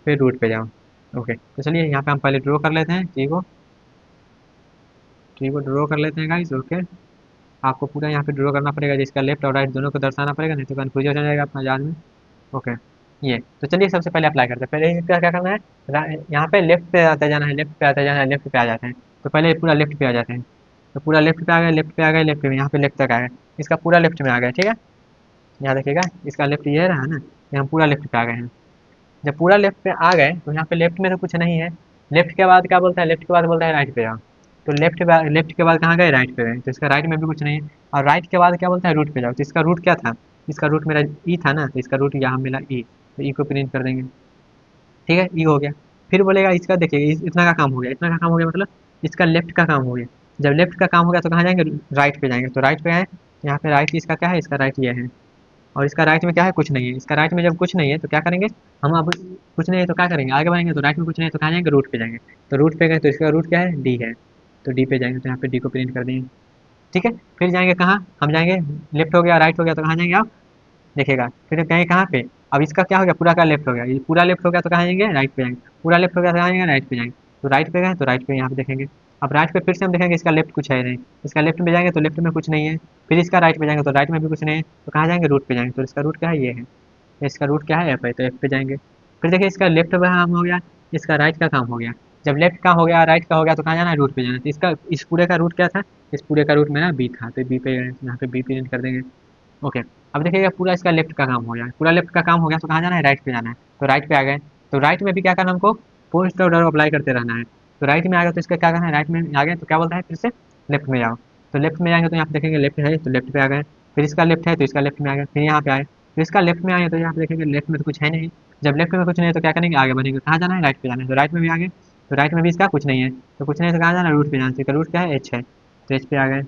फिर रूट पे जाओ। ओके, तो चलिए यहाँ पे हम पहले ड्रॉ कर लेते हैं ट्री को ड्रॉ कर लेते हैं गाइस। ओके, आपको पूरा यहाँ पे ड्रॉ करना पड़ेगा, जिसका लेफ्ट और राइट दोनों को दर्शाना पड़ेगा, नहीं तो कन्फ्यूजन हो जाएगा अपना याद में। ओके, ये तो चलिए सबसे पहले अप्लाई करते हैं। पहले इसका क्या करना है, यहाँ पे लेफ्ट पे आते जाना है, लेफ्ट पे आते जाना है, लेफ्ट पे आ जाते हैं। तो पहले पूरा लेफ्ट पे आ जाते हैं, तो पूरा लेफ्ट पे आ गए, लेफ्ट पे आ गए, लेफ्ट में यहाँ पे लेफ्ट तक आ गए। इसका पूरा लेफ्ट में आ गया। ठीक है, यहाँ देखिएगा, इसका लेफ्ट ये रहा ना, ये हम पूरा लेफ्ट पे आ गए हैं। जब पूरा लेफ्ट पे आ गए तो यहाँ पे लेफ्ट में तो कुछ नहीं है। लेफ्ट के बाद क्या बोलता है, लेफ्ट के बाद बोलता है राइट पे जाओ। तो लेफ्ट के बाद कहाँ गए, राइट पे गए, तो इसका राइट में भी कुछ नहीं है। और राइट के बाद क्या बोलता है, रूट पे जाओ। तो इसका रूट क्या था, इसका रूट मेरा ई था ना, तो इसका रूट यहाँ मिला ई, तो ई को प्रिंट कर देंगे। ठीक है, ई हो गया। फिर बोलेगा इसका, देखिएगा इतना का काम हो गया, इतना का काम हो गया मतलब इसका लेफ्ट का काम हो गया। जब लेफ्ट का काम हो गया तो कहाँ जाएंगे, राइट पे जाएंगे। तो राइट पे आए यहाँ पे राइट इसका क्या है, इसका राइट ये है, और इसका राइट में क्या है, कुछ नहीं है। इसका राइट में जब कुछ नहीं है तो क्या करेंगे हम, अब कुछ नहीं है तो क्या करेंगे, आगे बढ़ेंगे तो राइट में कुछ नहीं है तो कहाँ जाएंगे, रूट पे जाएंगे। तो रूट पे गए तो इसका रूट क्या है, डी है, तो डी पे जाएंगे, तो यहाँ पे डी को प्रिंट कर देंगे। ठीक है, फिर जाएंगे कहाँ, हम जाएंगे लेफ्ट हो गया राइट हो गया तो कहाँ जाएंगे आप देखिएगा, फिर कहेंगे कहाँ पे, अब इसका क्या हो गया, पूरा का लेफ्ट हो गया, ये पूरा लेफ्ट हो गया तो कहाँ जाएंगे, राइट पे जाएंगे, पूरा लेफ्ट हो गया तो कहाँ जाएंगे, राइट पे जाएंगे। तो राइट पे गए तो राइट पे यहाँ पे देखेंगे, अब राइट पे फिर से हम देखेंगे इसका लेफ्ट कुछ है नहीं, इसका लेफ्ट में जाएंगे तो लेफ्ट में कुछ नहीं है, फिर इसका राइट पे जाएंगे तो राइट में भी कुछ नहीं है, तो कहाँ जाएंगे, रूट पे जाएंगे, तो इसका रूट क्या है, ये है, इसका रूट क्या है, एफ है, तो एफ पे जाएंगे। फिर देखिए इसका लेफ्ट का काम हो गया, इसका राइट का काम हो गया। जब लेफ्ट का हो गया राइट का हो गया तो कहाँ जाना है, रूट पे जाना है। तो इसका इस पूरे का रूट क्या था, इस पूरे का रूट में ना बी था, तो बी पे यहाँ पे बी प्रिंट कर देंगे। ओके, अब देखिएगा पूरा इसका लेफ्ट का काम हो गया, पूरा लेफ्ट का काम हो गया तो कहाँ जाना है, राइट पे जाना है। तो राइट पे आ गए, तो राइट में भी क्या करना हमको, पोस्ट ऑर्डर अप्लाई करते रहना है। तो राइट में आ गया तो इसका क्या करना है, राइट में आ गए तो क्या बोलता है फिर से लेफ्ट में जाओ। तो लेफ्ट में जाएंगे तो यहाँ पे देखेंगे लेफ्ट है तो लेफ्ट पे आ गए, फिर इसका लेफ्ट है तो इसका लेफ्ट में आ गए, फिर यहाँ पे आए, फिर इसका लेफ्ट में आए तो यहाँ पे देखेंगे लेफ्ट में तो कुछ है नहीं। जब लेफ्ट में कुछ नहीं है तो क्या करेंगे, आगे बढ़ेंगे, कहाँ जाना है, राइट पे जाना है। तो राइट में भी आ गए, तो राइट में भी इसका कुछ नहीं है, तो कुछ नहीं है तो कहाँ जाना है, रूट पे जाना है। तो इसका रूट क्या है, एच है, तो एच पे आ गए।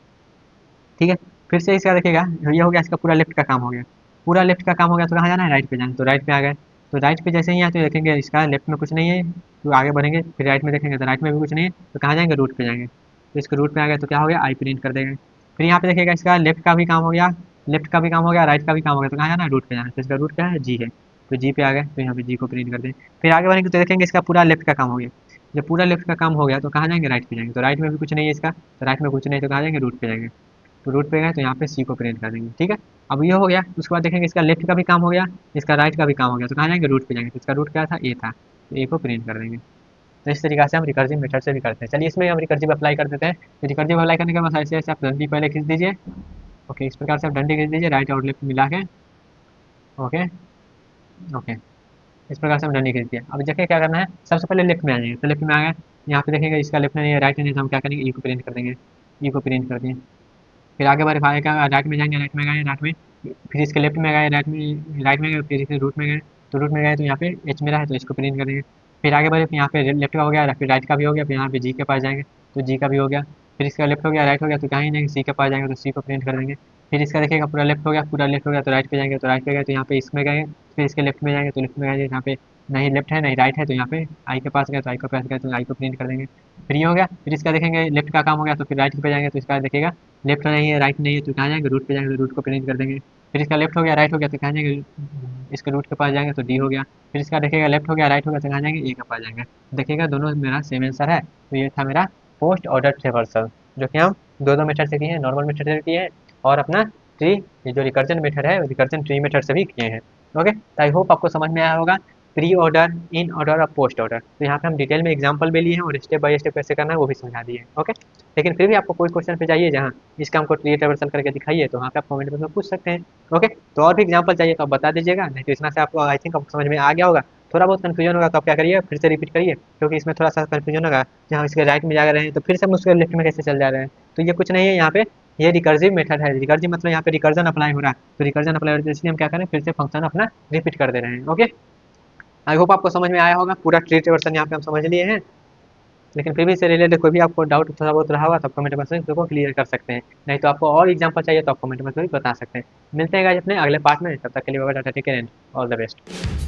ठीक है, फिर से इसका देखिएगा, ये हो गया इसका पूरा लेफ्ट का काम हो गया, पूरा लेफ्ट का काम हो गया तो कहाँ जाना है, राइट पे जाना है। तो राइट पे आ गए, तो राइट पे जैसे ही आए तो देखेंगे इसका लेफ्ट में कुछ नहीं है, तो आगे बढ़ेंगे, फिर राइट में देखेंगे तो राइट में भी कुछ नहीं है, तो कहाँ जाएंगे, रूट पे जाएंगे। तो इसके रूट पे आ गए तो क्या हो गया, आई प्रिंट कर देंगे। फिर यहाँ पे देखिएगा इसका लेफ्ट का भी काम हो गया, लेफ्ट का भी काम हो गया, राइट का भी काम हो गया, तो कहाँ जाना है, रूट पे जाना है। तो इसका रूट क्या है, जी है, तो जी पे आ गए, तो यहाँ पे जी को प्रिंट कर दें। फिर आगे बढ़ेंगे तो देखेंगे इसका पूरा लेफ्ट का काम हो गया, जब पूरा लेफ्ट का काम हो गया तो कहाँ जाएंगे, राइट पे जाएंगे। तो राइट में भी कुछ नहीं है इसका, तो राइट में कुछ नहीं तो कहाँ जाएंगे, रूट पे जाएंगे। तो रूट पे गए तो यहाँ पे सी को प्रिंट कर देंगे। ठीक है, अब ये हो गया, उसके बाद देखेंगे इसका लेफ्ट का भी काम हो गया, इसका राइट का भी काम हो गया, तो कहाँ जाएंगे, रूट पे जाएंगे। तो इसका रूट क्या था, ए था, तो ए को प्रिंट कर देंगे। तो इस तरीके से हम रिकर्सिव मेथड से भी करते हैं। चलिए इसमें हम रिकर्सिव अप्लाई कर देते हैं। तो रिकर्सिव अप्लाई करने के बाद ऐसे ऐसे आप डंडी पहले खींच दीजिए। ओके, इस प्रकार से आप डंडी खींच दीजिए राइट और लेफ्ट मिला के। ओके, ओके, इस प्रकार से हम डंडी खींच दिए। अब देखिए क्या करना है, सबसे पहले लेफ्ट में आ जाएंगे, तो लेफ्ट में आ गए, यहाँ पे देखेंगे इसका लेफ्ट में नहीं है, राइट में नहीं है, तो हम क्या करेंगे, ई को प्रिंट कर देंगे। ई को प्रिंट कर दिए, फिर आगे बढ़े भाई का राइट में जाएंगे, राइट में गए, राइट में फिर इसके लेफ्ट में गए, राइट में गए, फिर इसके रूट में गए, तो रूट में गए तो यहाँ पे एच मेरा है तो इसको प्रिंट कर देंगे। फिर आगे बढ़े, फिर यहाँ पे लेफ्ट का हो गया, फिर राइट का भी हो गया, फिर यहाँ पे जी के पास जाएंगे तो जी का भी हो गया। फिर इसका लेफ्ट हो गया, राइट हो गया, तो कहीं नहीं सी के पास जाएंगे तो सी को प्रिंट कर देंगे। फिर इसका देखिएगा पूरा लेफ्ट हो गया, पूरा लेफ्ट हो गया तो राइट पे जाएंगे, तो राइट पे गए तो यहाँ पे इसमें गए, फिर इसके लेफ्ट में जाएंगे तो लेफ्ट में गए, यहाँ पे नहीं लेफ्ट है नहीं राइट है, तो यहाँ पे आई के पास गए तो आई के पास गए तो आई को प्रिंट कर देंगे। फिर ये हो गया, फिर इसका देखेंगे लेफ्ट का काम हो गया तो फिर राइट पे जाएंगे, तो इसका देखिएगा लेफ्ट नहीं है राइट नहीं है तो कहाँ जाएंगे, रूट पे जाएंगे, तो रूट को प्रिंट कर देंगे। फिर इसका लेफ्ट हो गया, राइट हो गया, तो कहाँ जाएंगे, इसके रूट के पास जाएंगे तो डी हो गया। फिर इसका देखिएगा लेफ्ट हो गया, राइट हो गया, तो कहाँ जाएंगे, ए के पास जाएंगे। देखिएगा दोनों मेरा सेम आंसर है। तो ये था मेरा पोस्ट ऑर्डर रिवर्सल, जो कि हम दो दो मेथड से किए हैं, नॉर्मल मेथड से किए हैं और अपना ट्री, ये जो रिकर्जन मेथड है रिकर्जन ट्री मेथड से भी किए हैं। ओके, तो आई होप आपको समझ में आया होगा प्री ऑर्डर, इन ऑर्डर और पोस्ट ऑर्डर। तो यहाँ पे हम डिटेल में एग्जांपल भी लिए हैं और स्टेप बाय स्टेप कैसे करना है वो भी समझा दिए हैं। ओके, लेकिन फिर भी आपको कोई क्वेश्चन पे चाहिए जहाँ इसका हमको ट्री रिवर्सल करके दिखाइए, तो वहाँ पे आप कमेंट में पूछ सकते हैं। ओके, तो और भी एग्जांपल चाहिए तो आप बता दीजिएगा, नहीं तो इतना से आपको आई थिंक आपको समझ में आ गया होगा। थोड़ा बहुत कन्फ्यूजन होगा तो आप क्या करिए, फिर से रिपीट करिए, क्योंकि इसमें थोड़ा सा कन्फ्यूजन होगा, जहाँ इसके राइट में जा रहे हैं तो फिर से हम उसके लेफ्ट में कैसे चल जा रहे हैं। तो ये कुछ नहीं है यहाँ पे, ये रिकर्सिव मेथड है। रिकर्सिव मतलब यहाँ पे रिकर्जन अप्लाई हो रहा है, तो रिकर्जन अप्लाई हो रहा है, इसलिए हम क्या करें, फिर से फंक्शन अपना रिपीट कर दे रहे हैं। ओके, आई होप आपको समझ में आया होगा, पूरा ट्री रिवर्सल यहाँ पे हम समझ लिए हैं। लेकिन फिर भी इससे रिलेटेड कोई भी आपको डाउट थोड़ा बहुत रहा होगा तो आप कमेंट में से उसको क्लियर कर सकते हैं, नहीं तो आपको और एग्जांपल चाहिए तो आप कमेंट में भी बता सकते हैं। मिलते हैं गाइस अपने अगले पार्ट में, तब तक के लिए bye bye, ta ta, take care and all the best.